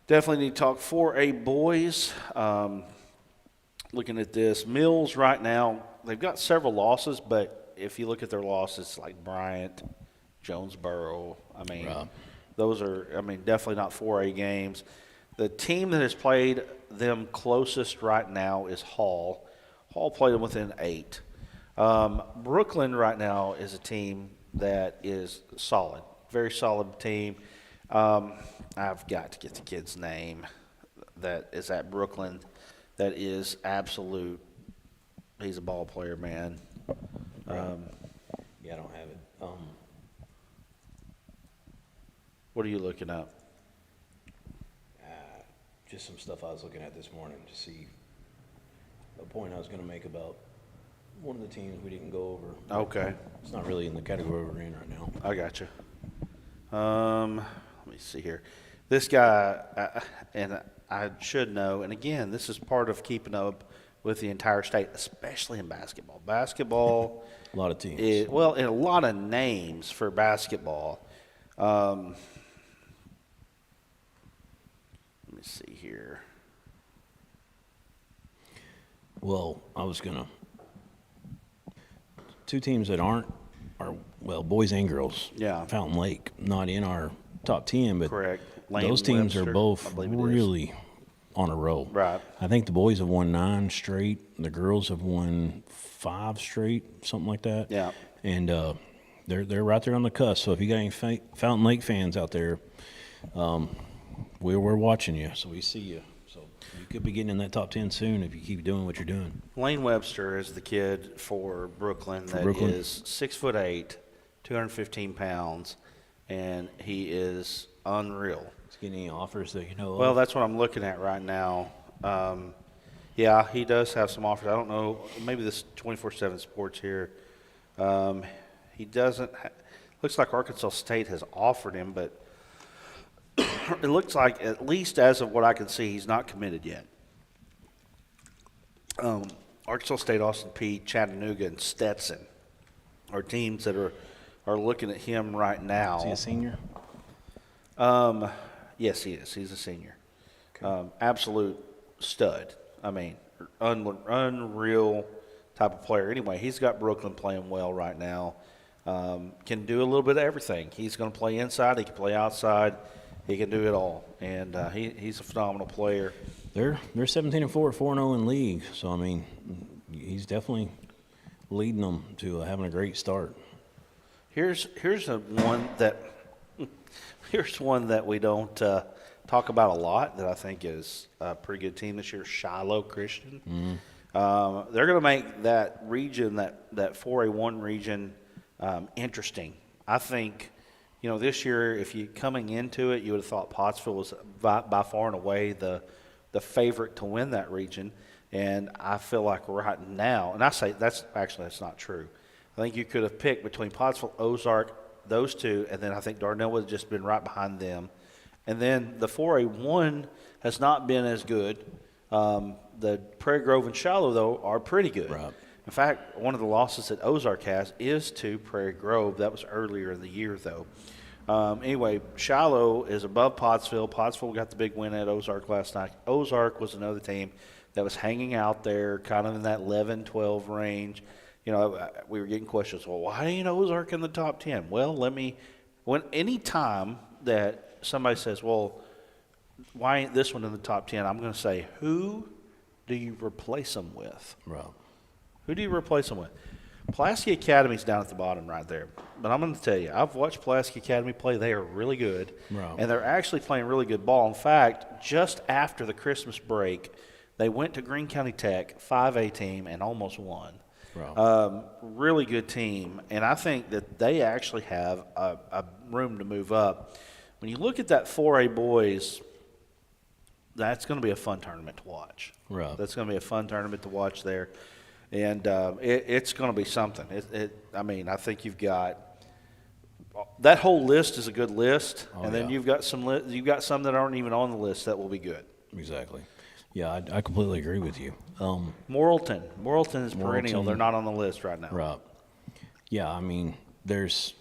definitely need to talk 4A boys. Looking at this, Mills right now, they've got several losses, but if you look at their losses like Bryant, Jonesboro, those are, definitely not 4A games. The team that has played them closest right now is Hall. Hall played them within 8. Brooklyn right now is a team that is solid, very solid team. I've got to get the kid's name that is at Brooklyn. That is absolute. He's a ball player, man. Right. I don't have it. What are you looking up? Just some stuff I was looking at this morning to see a point I was going to make about one of the teams we didn't go over. Okay. It's not really in the category we're in right now. I got you. Let me see here. This guy, and I should know, and again, this is part of keeping up with the entire state, especially in basketball. Basketball. A lot of teams. And a lot of names for basketball. Let me see here. Well, I was going to. Two teams that are, boys and girls. Yeah. Fountain Lake, not in our top 10, but Correct. those teams are both really on a roll. Right. I think the boys have won 9 straight. The girls have won 5 straight, something like that. Yeah. And they're right there on the cusp. So if you got any Fountain Lake fans out there, we're watching you, so we see you. So you could be getting in that top 10 soon if you keep doing what you're doing. Lane Webster is the kid for Brooklyn that is 6'8", 215 pounds, and he is unreal. Is he getting any offers that you know of? Well, that's what I'm looking at right now. Yeah, he does have some offers. I don't know. Maybe this 24/7 Sports here. He doesn't. Looks like Arkansas State has offered him, but it looks like, at least as of what I can see, he's not committed yet. Arkansas State, Austin Peay, Chattanooga, and Stetson are teams that are looking at him right now. Is he a senior? Yes, he is. He's a senior. Okay. Absolute stud. I mean, unreal type of player. Anyway, he's got Brooklyn playing well right now. Can do a little bit of everything. He's going to play inside. He can play outside. He can do it all, and he's a phenomenal player. They're 17-4, 4-0 in league. So I mean, he's definitely leading them to having a great start. Here's one that we don't talk about a lot that I think is a pretty good team this year. Shiloh Christian. Mm-hmm. They're going to make that region, that 4A1 region, interesting. I think. You know, this year, if you coming into it, you would have thought Pottsville was by far and away the favorite to win that region. And I feel like right now, and I say that's not true. I think you could have picked between Pottsville, Ozark, those two, and then I think Darnell would have just been right behind them. And then the 4A1 has not been as good. The Prairie Grove and Shiloh, though, are pretty good. Right. In fact, one of the losses that Ozark has is to Prairie Grove. That was earlier in the year, though. Anyway, Shiloh is above Pottsville. Pottsville got the big win at Ozark last night. Ozark was another team that was hanging out there kind of in that 11-12 range. You know, we were getting questions, well, why ain't Ozark in the top 10? Well, any time that somebody says, well, why ain't this one in the top 10? I'm going to say, who do you replace them with? Right. Who do you replace them with? Pulaski Academy's down at the bottom right there. But I'm going to tell you, I've watched Pulaski Academy play. They are really good. Right. And they're actually playing really good ball. In fact, just after the Christmas break, they went to Greene County Tech, 5A team, and almost won. Right. Really good team. And I think that they actually have a room to move up. When you look at that 4A boys, that's going to be a fun tournament to watch. Right. That's going to be a fun tournament to watch there. And it's going to be something. I mean, I think you've got that whole list is a good list, and then you've got some that aren't even on the list that will be good. Exactly. Yeah, I completely agree with you. Morrilton is perennial. They're not on the list right now. Right. Yeah, I mean, it's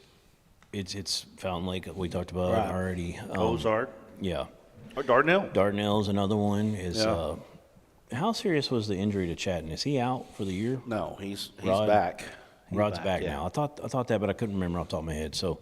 Fountain Lake that we talked about already. Ozark. Yeah. Or Dardanelle. Dardanelle's another one. How serious was the injury to Chatton? Is he out for the year? No, he's back. Rod's back now. I thought that, but I couldn't remember off the top of my head. So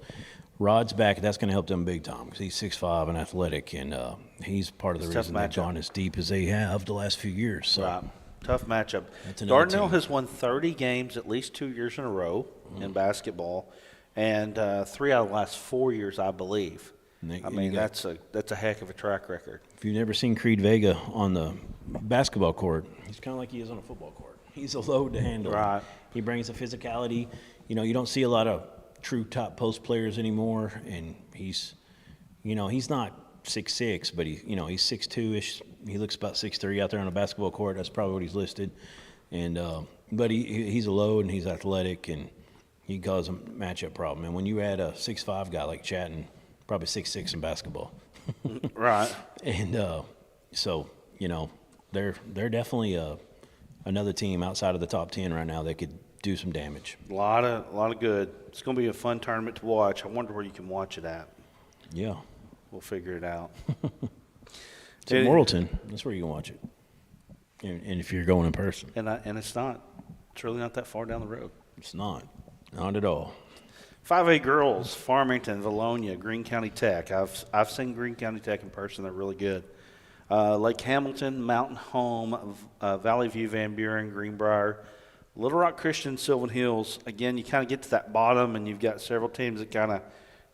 Rod's back. That's going to help them big time because he's 6'5" and athletic, and he's part of the reason they've gone as deep as they have the last few years. So. Right. Tough matchup. Dardanelle has won 30 games at least 2 years in a row in basketball, and 3 out of the last 4 years, I believe. That's a heck of a track record. If you've never seen Creed Vega on the basketball court, he's kind of like he is on a football court. He's a load to handle. Right. He brings a physicality. You know, you don't see a lot of true top post players anymore, and he's not 6'6", but he's 6'2"-ish. He looks about 6'3" out there on a basketball court. That's probably what he's listed. And But he's a load, and he's athletic, and he causes a matchup problem. And when you add a 6'5" guy like Chatton, probably 6'6" in basketball. Right. And so, they're definitely another team outside of the top 10 right now that could do some damage. A lot of good. It's going to be a fun tournament to watch. I wonder where you can watch it at. Yeah. We'll figure it out. It's in Morrilton. That's where you can watch it. And if you're going in person. And it's really not that far down the road. It's not at all. 5A girls, Farmington, Valonia, Greene County Tech. I've seen Greene County Tech in person. They're really good. Lake Hamilton, Mountain Home, Valley View, Van Buren, Greenbrier, Little Rock Christian, Sylvan Hills. Again, you kind of get to that bottom, and you've got several teams that kind of,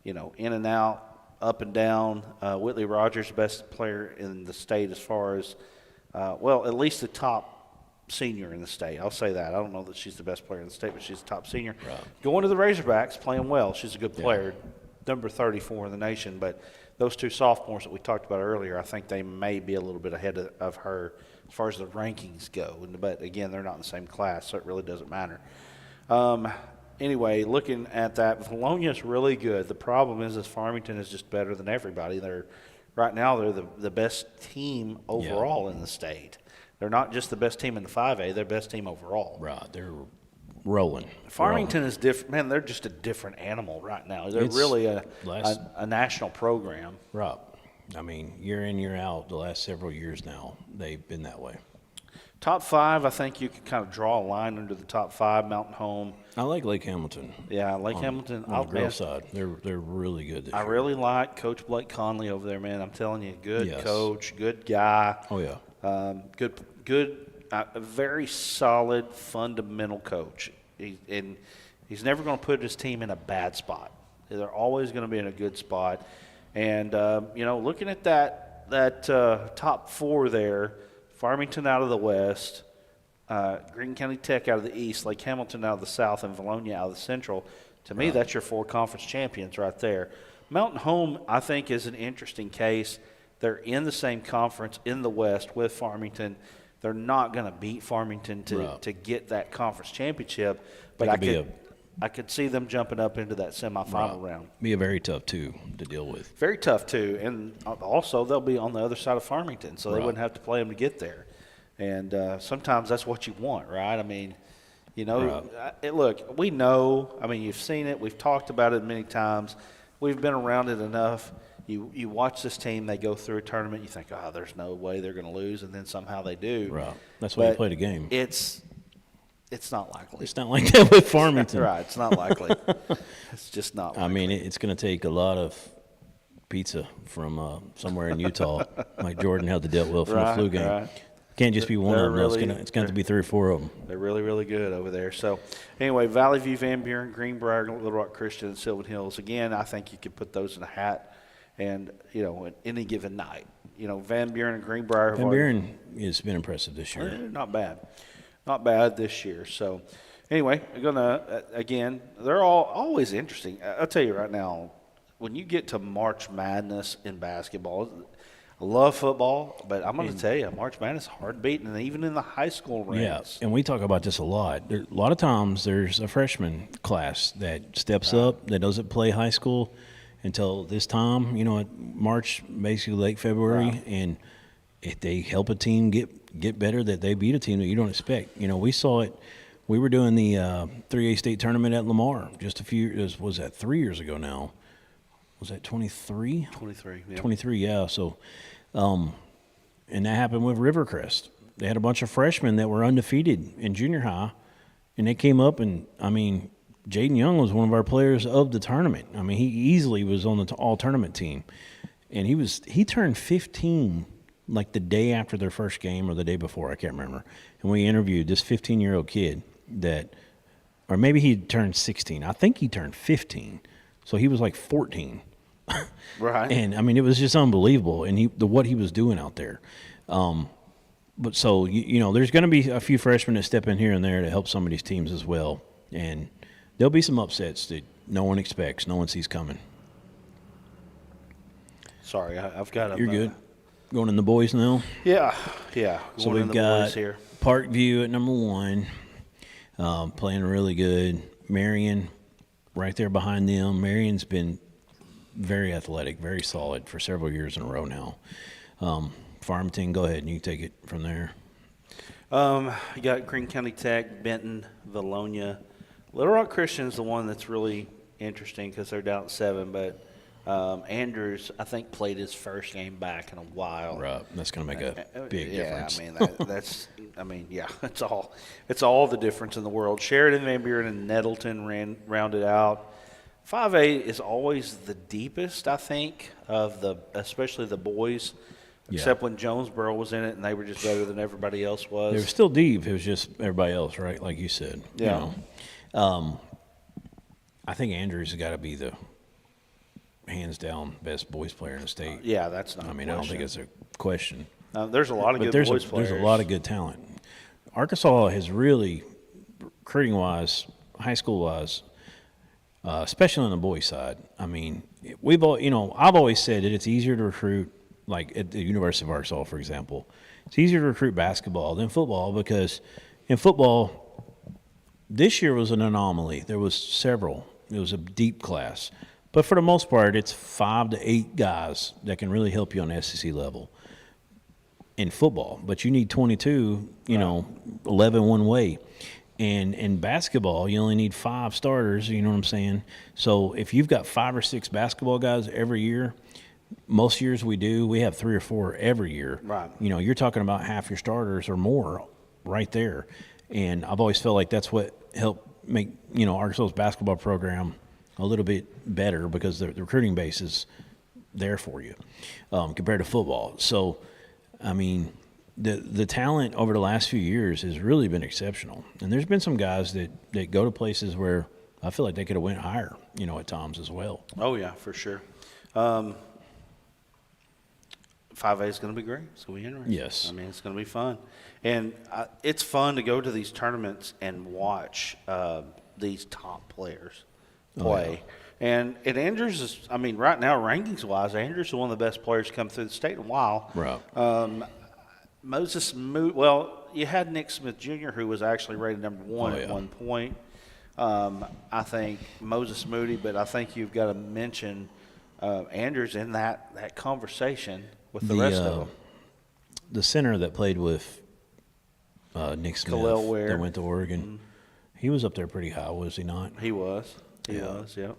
in and out, up and down. Whitley Rogers, best player in the state as far as, at least the top senior in the state. I'll say that. I don't know that she's the best player in the state, but she's the top senior. Right. Going to the Razorbacks, playing well. She's a good player, number 34 in the nation. But those two sophomores that we talked about earlier, I think they may be a little bit ahead of her as far as the rankings go. But, again, they're not in the same class, so it really doesn't matter. Anyway, looking at that, Valonia's really good. The problem is Farmington is just better than everybody. Right now they're the best team overall in the state. They're not just the best team in the 5A, they're the best team overall. Right, they're rolling. Farmington is different. Man, they're just a different animal right now. They're really a national program. Right. I mean, year in, year out, the last several years now, they've been that way. Top 5, I think you can kind of draw a line under the top 5, Mountain Home. I like Lake Hamilton. Yeah, Lake Hamilton. On the girls' side, they're really good this year. I really like Coach Blake Conley over there, man. I'm telling you, good coach, good guy. Oh, yeah. A very solid, fundamental coach. He's never going to put his team in a bad spot. They're always going to be in a good spot. And, looking at that top 4 there, Farmington out of the west, Greene County Tech out of the east, Lake Hamilton out of the south, and Valonia out of the central. To me, that's your 4 conference champions right there. Mountain Home, I think, is an interesting case. They're in the same conference in the west with Farmington. They're not going to beat Farmington to get that conference championship, but I could see them jumping up into that semifinal round. Be a very tough 2 to deal with. Very tough, too. And also, they'll be on the other side of Farmington, so they wouldn't have to play them to get there. And sometimes that's what you want, right? I mean, look, we know. I mean, you've seen it. We've talked about it many times. We've been around it enough. You watch this team, they go through a tournament, you think, there's no way they're going to lose, and then somehow they do. Right. That's why you play the game. It's not likely. It's not like that with Farmington. Right. It's not likely. It's just not likely. I mean, it's going to take a lot of pizza from somewhere in Utah, like Jordan had to deal with from the flu game. Right. Can't just be one of them. It's going to have to be 3 or 4 of them. They're really, really good over there. So, anyway, Valley View, Van Buren, Greenbrier, Little Rock Christian, and Sylvan Hills. Again, I think you could put those in a hat and, at any given night. Van Buren and Greenbrier. Van Buren has been impressive this year. Not bad. Not bad this year. So, anyway, we're going to, again, they're always interesting. I'll tell you right now, when you get to March Madness in basketball, I love football, but I'm going to tell you, March Madness is hard beating, and even in the high school ranks. Yeah, and we talk about this a lot. A lot of times there's a freshman class that steps up, that doesn't play high school until this time, March, basically late February, and if they help a team get better, that they beat a team that you don't expect. We saw it. We were doing the 3A state tournament at Lamar just was that 3 years ago now? Was that 23? 23, yeah. 23, yeah. So, and that happened with Rivercrest. They had a bunch of freshmen that were undefeated in junior high, and they came up and, Jaden Young was one of our players of the tournament. He easily was on the all-tournament team. And he turned 15 like the day after their first game or the day before, I can't remember. And we interviewed this 15-year-old kid or maybe he turned 16. I think he turned 15. So he was like 14. Right. And, it was just unbelievable. And what he was doing out there. But so, there's going to be a few freshmen that step in here and there to help some of these teams as well. And there'll be some upsets that no one expects, no one sees coming. Sorry, I've got a. You're good. Going in the boys now? Yeah. So we've got here. Parkview at number 1. playing really good. Marion, right there behind them. Marion's been very athletic, very solid for several years in a row now. Farmington, go ahead and you take it from there. You got Greene County Tech, Benton, Valonia. Little Rock Christian's the one that's really interesting because they're down at 7, but Andrews, I think, played his first game back in a while. Right, that's going to make a big difference. Yeah, it's all the difference in the world. Sheridan, Van Buren, and Nettleton rounded out. 5A is always the deepest, I think, especially the boys. Except when Jonesboro was in it, and they were just better than everybody else was. They were still deep. It was just everybody else, right? Like you said. Yeah. I think Andrews has got to be the hands down best boys player in the state. Yeah, that's not. I mean, I don't think it's a question. There's a lot of good boys players. There's a lot of good talent. Arkansas has really, recruiting wise, high school wise, especially on the boys side. I mean, I've always said that it's easier to recruit. Like at the University of Arkansas, for example, it's easier to recruit basketball than football because in football, this year was an anomaly. There was several. It was a deep class. But for the most part, it's 5 to 8 guys that can really help you on the SEC level in football. But you need 22, 11 one way. And in basketball, you only need 5 starters, you know what I'm saying? So if you've got 5 or 6 basketball guys every year, most years we have 3 or 4 every year. Right. You're talking about half your starters or more right there. And I've always felt like that's what helped make, Arkansas's basketball program a little bit better because the recruiting base is there for you compared to football. So, I mean, the talent over the last few years has really been exceptional. And there's been some guys that go to places where I feel like they could have went higher, at times as well. Oh, yeah, for sure. 5A is going to be great. It's going to be interesting. Yes. I mean, it's going to be fun. And it's fun to go to these tournaments and watch these top players play. Oh, yeah. And Andrews is, right now, rankings-wise, Andrews is one of the best players to come through the state in a while. Right. Moses you had Nick Smith Jr., who was actually rated number 1 at one point. I think Moses Moody, but I think you've got to mention Andrews in that conversation with the rest of them. The center that played with Nick Smith that went to Oregon, he was up there pretty high, was he not? He was. He was, yeah.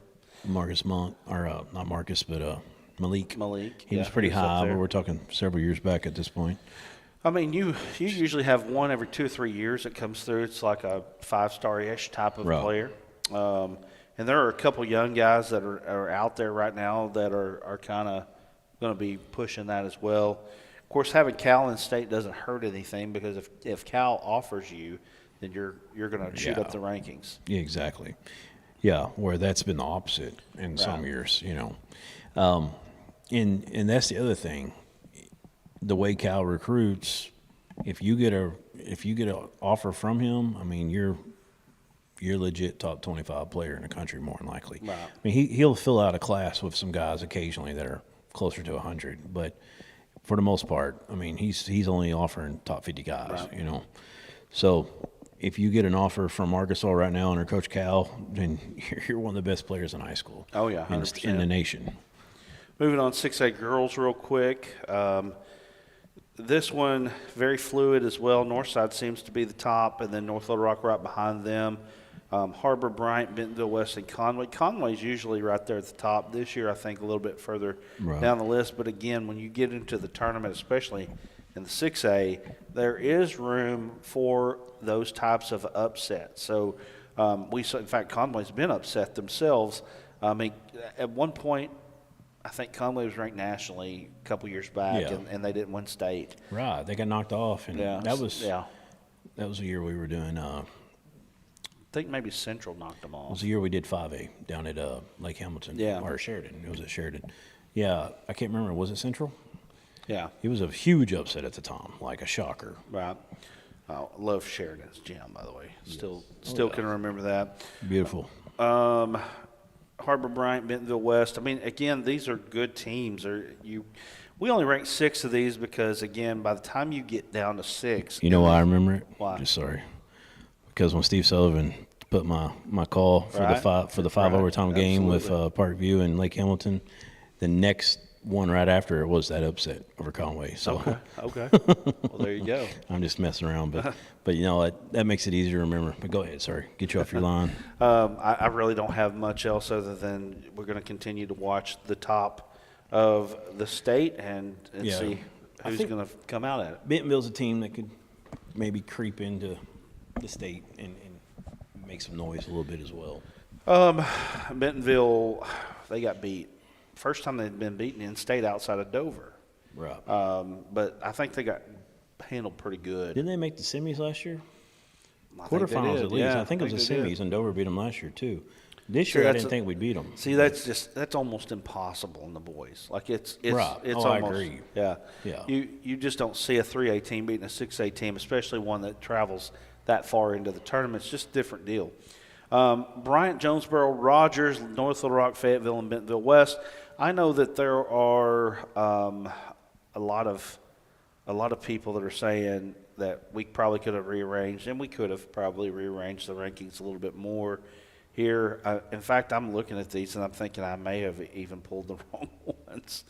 Marcus Monk, or not Marcus, but Malik. Malik. He was pretty high, but we're talking several years back at this point. I mean, you usually have one every 2 or 3 years that comes through. It's like a 5-star-ish type of player. And there are a couple young guys that are out there right now that are kind of going to be pushing that as well. Of course, having Cal in state doesn't hurt anything because if Cal offers you, then you're going to shoot up the rankings. Yeah, exactly. Yeah, where that's been the opposite in some years, And that's the other thing. The way Cal recruits, if you get an offer from him, I mean, you're legit top 25 player in the country more than likely. Right. I mean, he'll fill out a class with some guys occasionally that are closer to 100, but for the most part, I mean, he's only offering top 50 guys, So if you get an offer from Arkansas right now under Coach Cal, then you're one of the best players in high school. Oh, yeah, 100%. In the nation. Moving on, 6A girls real quick. This one, very fluid as well. Northside seems to be the top, and then North Little Rock right behind them. Harbor, Bryant, Bentonville, West, and Conway. Conway's usually right there at the top. This year, I think, a little bit further down the list. But, again, when you get into the tournament, especially in the 6A, there is room for those types of upsets. So, in fact, Conway's been upset themselves. I mean, at one point, I think Conway was ranked nationally a couple years back, and they didn't win state. Right, they got knocked off, and that was the year we were doing. I think maybe Central knocked them off. It was the year we did 5A down at Lake Hamilton, or Sheridan. It was at Sheridan. Yeah, I can't remember. Was it Central? Yeah, it was a huge upset at the time, like a shocker. Right. I love Sheridan's gym, by the way. Still can remember that. Beautiful. Harbor, Bryant, Bentonville West. I mean, again, these are good teams. We only ranked 6 of these because, again, by the time you get down to 6. You know why I remember it? Why? Just sorry. because when Steve Sullivan put my call for the five overtime game with Parkview and Lake Hamilton, the next one right after it was that upset over Conway. So okay. Well, there you go. I'm just messing around, but you know that makes it easier to remember. But go ahead, sorry, get you off your line. I really don't have much else other than we're going to continue to watch the top of the state and see who's going to come out at it. Bentonville's a team that could maybe creep into the state and make some noise a little bit as well. Bentonville, they got beat. First time they'd been beaten in state outside of Dover. Right. But I think they got handled pretty good. Didn't they make the semis last year? Quarterfinals at least. Yeah, I think it was the semis, and Dover beat them last year too. This year I didn't think we'd beat them. See, that's almost impossible in the boys. Like it's right. It's I almost, agree. Yeah. Yeah. You just don't see a 3A team beating a 6A team, especially one that travels that far into the tournament. It's just a different deal. Bryant, Jonesboro, Rogers, North Little Rock, Fayetteville, and Bentonville West. I know that there are a lot of people that are saying that we probably could have rearranged, and we could have probably rearranged the rankings a little bit more here. In fact, I'm looking at these, and I'm thinking I may have even pulled the wrong ones.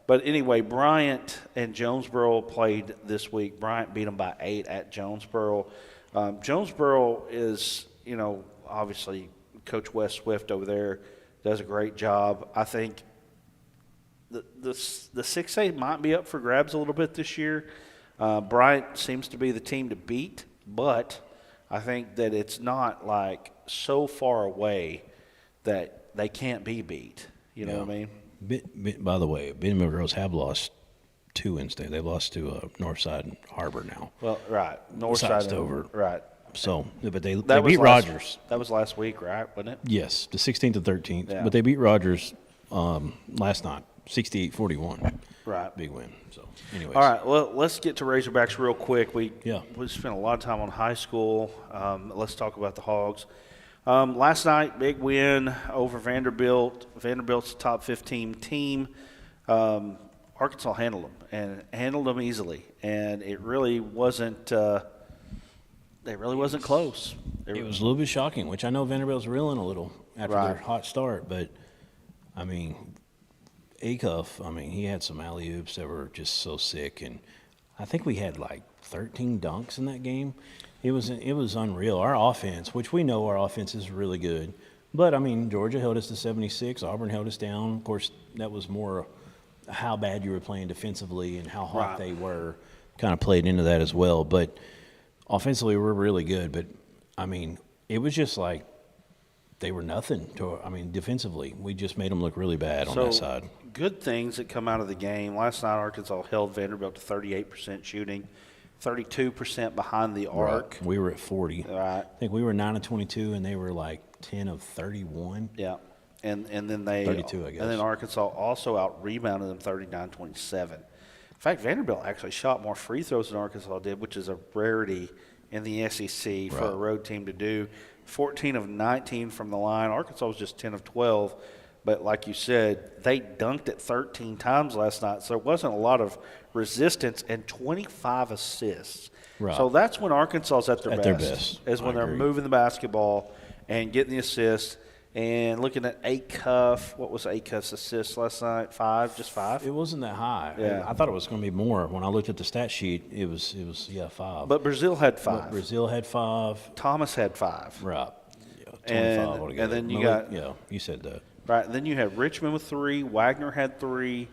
But anyway, Bryant and Jonesboro played this week. Bryant beat them by 8 at Jonesboro. Jonesboro is, obviously Coach Wes Swift over there does a great job. I think the 6A might be up for grabs a little bit this year. Bryant seems to be the team to beat, but I think that it's not like so far away that they can't be beat. You know what I mean? By the way, Bentonville girls have lost 2 in state. They've lost to Northside Harbor now. Well, right. Northside Dover. Right. So, but they beat Rogers. That was last week, right? Wasn't it? Yes, the 16th and 13th. Yeah. But they beat Rogers last night, 68-41. Right. Big win. So, anyways. All right, well, let's get to Razorbacks real quick. We spent a lot of time on high school. Let's talk about the Hogs. Last night, big win over Vanderbilt. Vanderbilt's a top 15 team. Arkansas handled them easily, and it really wasn't. It really wasn't close. It was a little bit shocking, which I know Vanderbilt's reeling a little after their hot start, but I mean, Acuff, he had some alley-oops that were just so sick, and I think we had like 13 dunks in that game. It was unreal. Our offense, which we know our offense is really good, but Georgia held us to 76. Auburn held us down. Of course, that was more how bad you were playing defensively and how hot they were. Kind of played into that as well, but offensively we're really good. But it was just like they were nothing to. Defensively, we just made them look really bad on that side. Good things that come out of the game. Last night, Arkansas held Vanderbilt to 38% shooting, 32% behind the arc. Right. We were at 40. Right. I think we were 9 of 22, and they were like 10 of 31. Yeah. And then they 32, I guess. And then Arkansas also out-rebounded them 39-27. In fact, Vanderbilt actually shot more free throws than Arkansas did, which is a rarity in the SEC for a road team to do. 14 of 19 from the line. Arkansas was just 10 of 12. But like you said, they dunked it 13 times last night, so there wasn't a lot of resistance, and 25 assists. Right. So that's when Arkansas is at their best. Is when they're moving the basketball and getting the assists. And looking at Acuff, what was Acuff's assist last night? 5, just 5? It wasn't that high. Yeah. I thought it was going to be more. When I looked at the stat sheet, it was 5. But Brazil had 5. But Brazil had 5. Thomas had 5. Right. Yeah, 25 altogether. And then you got – yeah, you said that. Right. And then you had Richmond with 3. Wagner had 3. It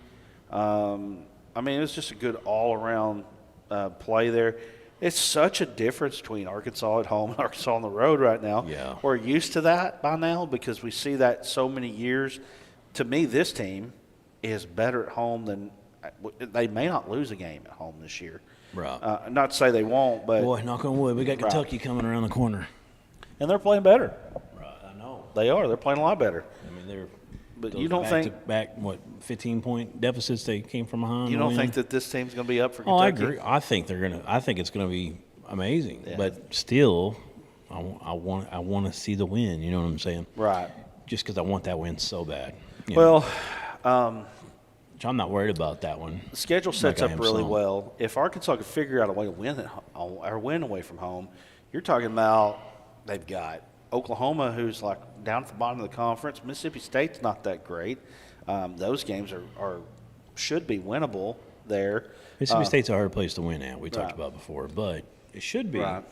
was just a good all-around play there. It's such a difference between Arkansas at home and Arkansas on the road right now. Yeah. We're used to that by now because we see that so many years. To me, this team is better at home than – they may not lose a game at home this year. Right. Not to say they won't, but – Boy, knock on wood, we got Kentucky coming around the corner. And they're playing better. Right, I know. They are. They're playing a lot better. They're – but you don't think – 15-point deficits they came from behind. You don't think that this team's going to be up for Kentucky? Oh, I agree. I think it's going to be amazing. Yeah. But still, I want to see the win. You know what I'm saying? Right. Just because I want that win so bad. Well, I'm not worried about that one. The schedule sets up really well. If Arkansas could figure out a way to win at home, or win away from home, you're talking about they've got Oklahoma, who's like down at the bottom of the conference. Mississippi State's not that great. Those games should be winnable there. Mississippi State's a hard place to win at. We talked about before, but it should be. Right.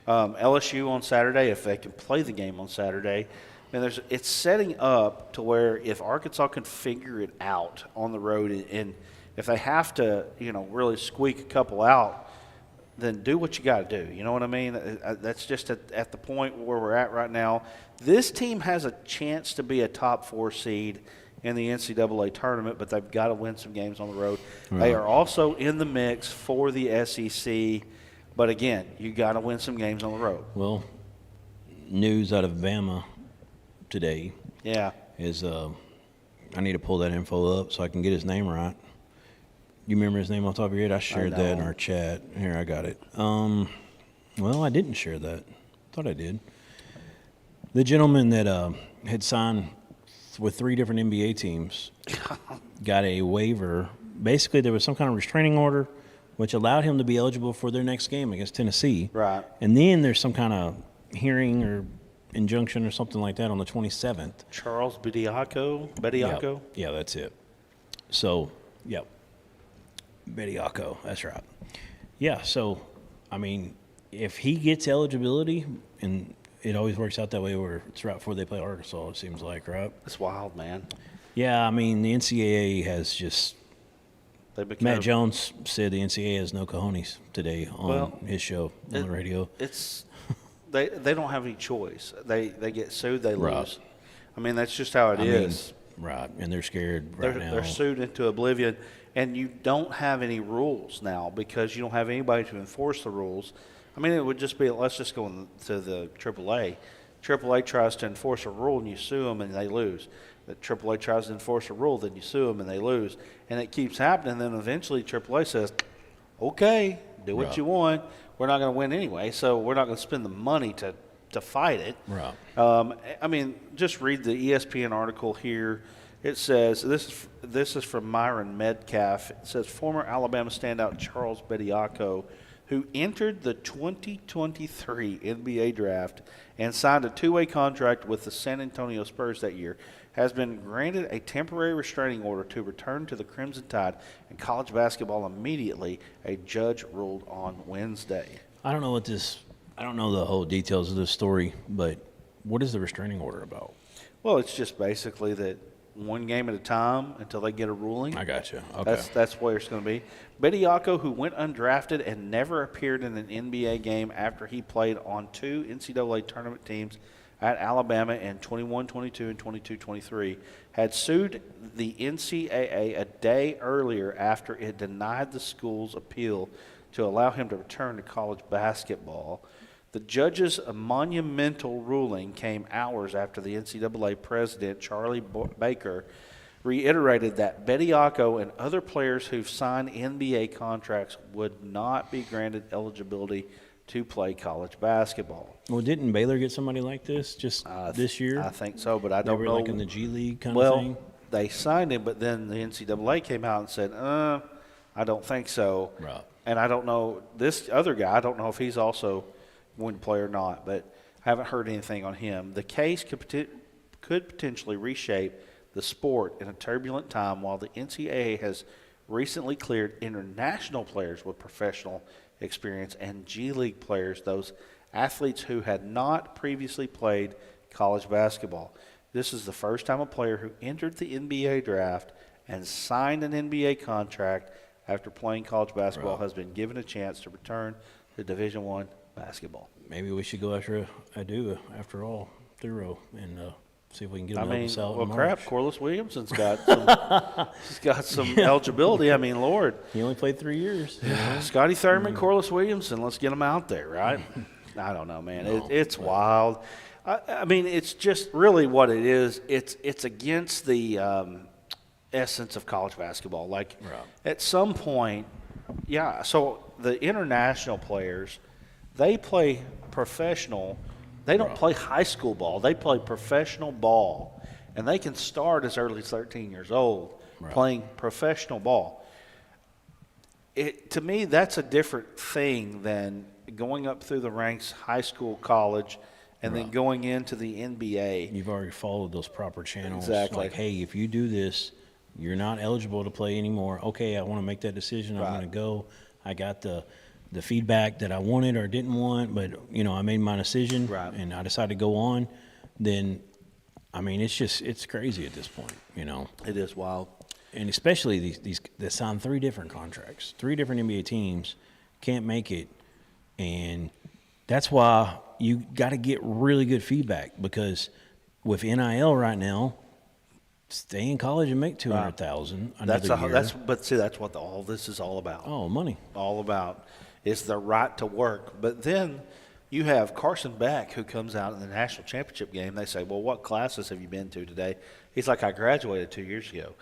LSU on Saturday, if they can play the game on Saturday, it's setting up to where if Arkansas can figure it out on the road, and if they have to, really squeak a couple out, then do what you got to do. You know what I mean? That's just at the point where we're at right now. This team has a chance to be a top 4 seed in the NCAA tournament, but they've got to win some games on the road. Right. They are also in the mix for the SEC, but again, you got to win some games on the road. Well, news out of Bama today is I need to pull that info up so I can get his name right. You remember his name off the top of your head? I shared that in our chat. Here, I got it. Well, I didn't share that. Thought I did. The gentleman that had signed with 3 different NBA teams got a waiver. Basically, there was some kind of restraining order which allowed him to be eligible for their next game against Tennessee. Right. And then there's some kind of hearing or injunction or something like that on the 27th. Charles Bediako? Yeah, that's it. So, yep. Bediako, that's right. Yeah, so, I mean, if he gets eligibility, and it always works out that way where it's right before they play Arkansas, it seems like, right? That's wild, man. Yeah, I mean, the NCAA has just Matt Jones said the NCAA has no cojones today on his show on the radio. It's they don't have any choice. They get sued, they right. lose. I mean, that's just how it is. Right, and they're scared now. They're sued into oblivion, and you don't have any rules now because you don't have anybody to enforce the rules. I mean, it would just be, let's just go to the AAA. AAA tries to enforce a rule, and you sue them, and they lose. The AAA tries to enforce a rule, then you sue them, and they lose. And it keeps happening. Then eventually AAA says, okay, do what you want. We're not going to win anyway, so we're not going to spend the money to fight it. Right. I mean, just read the ESPN article here. It says, this is from Myron Metcalf. It says, former Alabama standout Charles Bediako, who entered the 2023 NBA draft and signed a 2-way contract with the San Antonio Spurs that year, has been granted a temporary restraining order to return to the Crimson Tide in college basketball immediately, a judge ruled on Wednesday. I don't know the whole details of this story, but what is the restraining order about? Well, it's just basically that one game at a time until they get a ruling. I got you. Okay. That's where it's going to be. Bediako, who went undrafted and never appeared in an NBA game after he played on 2 NCAA tournament teams at Alabama in 21-22 and 22-23, had sued the NCAA a day earlier after it denied the school's appeal to allow him to return to college basketball. The judge's monumental ruling came hours after the NCAA president, Charlie Baker, reiterated that Bediako and other players who've signed NBA contracts would not be granted eligibility to play college basketball. Well, didn't Baylor get somebody like this this year? I think so, but I don't know. They were like in the G League kind of thing? Well, they signed him, but then the NCAA came out and said, I don't think so. Right. And I don't know, this other guy, I don't know if he's also going to play or not, but I haven't heard anything on him. The case could potentially reshape the sport in a turbulent time while the NCAA has recently cleared international players with professional experience and G League players, those athletes who had not previously played college basketball. This is the first time a player who entered the NBA draft and signed an NBA contract after playing college basketball has been given a chance to return to Division I basketball. Maybe we should go after after all, thorough, and see if we can get him to help us out. Well, crap, Corliss Williamson's got some, he's got some eligibility. I mean, Lord. He only played 3 years. Scotty Thurman, Corliss Williamson, let's get them out there, right? I don't know, man. It's wild. I mean, it's just really what it is. It's against the essence of college basketball. Like, at some point, so the international players, they play professional. They don't play high school ball. They play professional ball. And they can start as early as 13 years old playing professional ball. To me, that's a different thing than going up through the ranks, high school, college, and then going into the NBA. You've already followed those proper channels. Exactly. Like, hey, if you do this, you're not eligible to play anymore. Okay, I want to make that decision. I'm going to go. I got the feedback that I wanted or didn't want, but, I made my decision, and I decided to go on. Then, I mean, it's crazy at this point, It is wild. And especially these they signed 3 different contracts. 3 different NBA teams can't make it, and that's why you got to get really good feedback, because with NIL right now, stay in college and make $200,000 another year. That's what all this is all about. Oh, money. All about. It's the right to work. But then you have Carson Beck, who comes out in the national championship game. They say, well, what classes have you been to today? He's like, I graduated 2 years ago.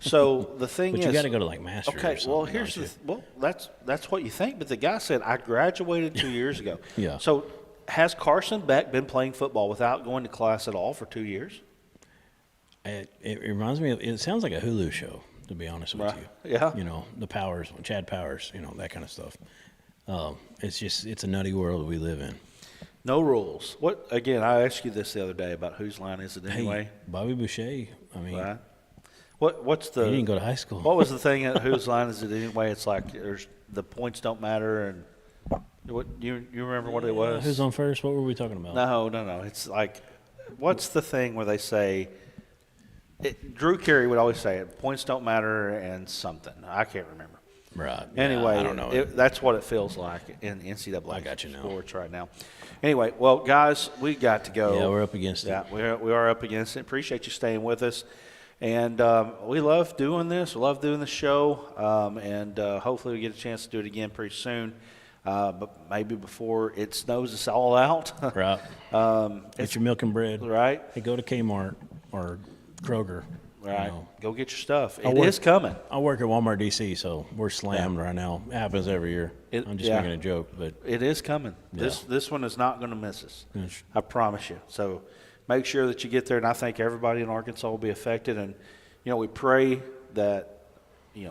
So the thing but is, you got to go to like masters. Okay, or something, well here's that's what you think, but the guy said I graduated 2 years ago. Yeah. So has Carson Beck been playing football without going to class at all for 2 years? It reminds me of. It sounds like a Hulu show, to be honest with you. Yeah. The Powers, Chad Powers, that kind of stuff. It's a nutty world we live in. No rules. What again? I asked you this the other day about whose line is it anyway? Hey, Bobby Boucher. I mean. Right. What's the? He didn't go to high school. What was the thing at whose line is it anyway? It's like the points don't matter, and what you remember what it was? Who's on first? What were we talking about? No. It's like, what's the thing where they say? Drew Carey would always say it. Points don't matter, and something I can't remember. Right. Anyway, I don't know. That's what it feels like in NCAA I got you now. sports right now. Anyway, well, guys, we got to go. Yeah, we're up against it. Yeah, we are up against it. Appreciate you staying with us. And we love doing this. We love doing the show. And hopefully we get a chance to do it again pretty soon. But maybe before it snows us all out. Right. Get your milk and bread. Right. Hey, go to Kmart or Kroger. Right. Go get your stuff. It is coming. I work at Walmart DC, so we're slammed right now. It happens every year. I'm just making a joke, but it is coming. Yeah. This one is not going to miss us. Yes. I promise you. So make sure that you get there, and I think everybody in Arkansas will be affected. And we pray that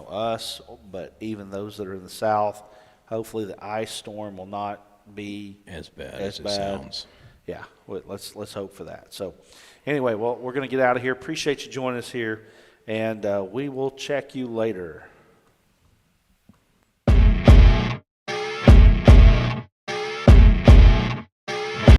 us, but even those that are in the South, hopefully the ice storm will not be as bad as it sounds. Yeah, let's hope for that. So anyway, well, we're going to get out of here. Appreciate you joining us here, and we will check you later.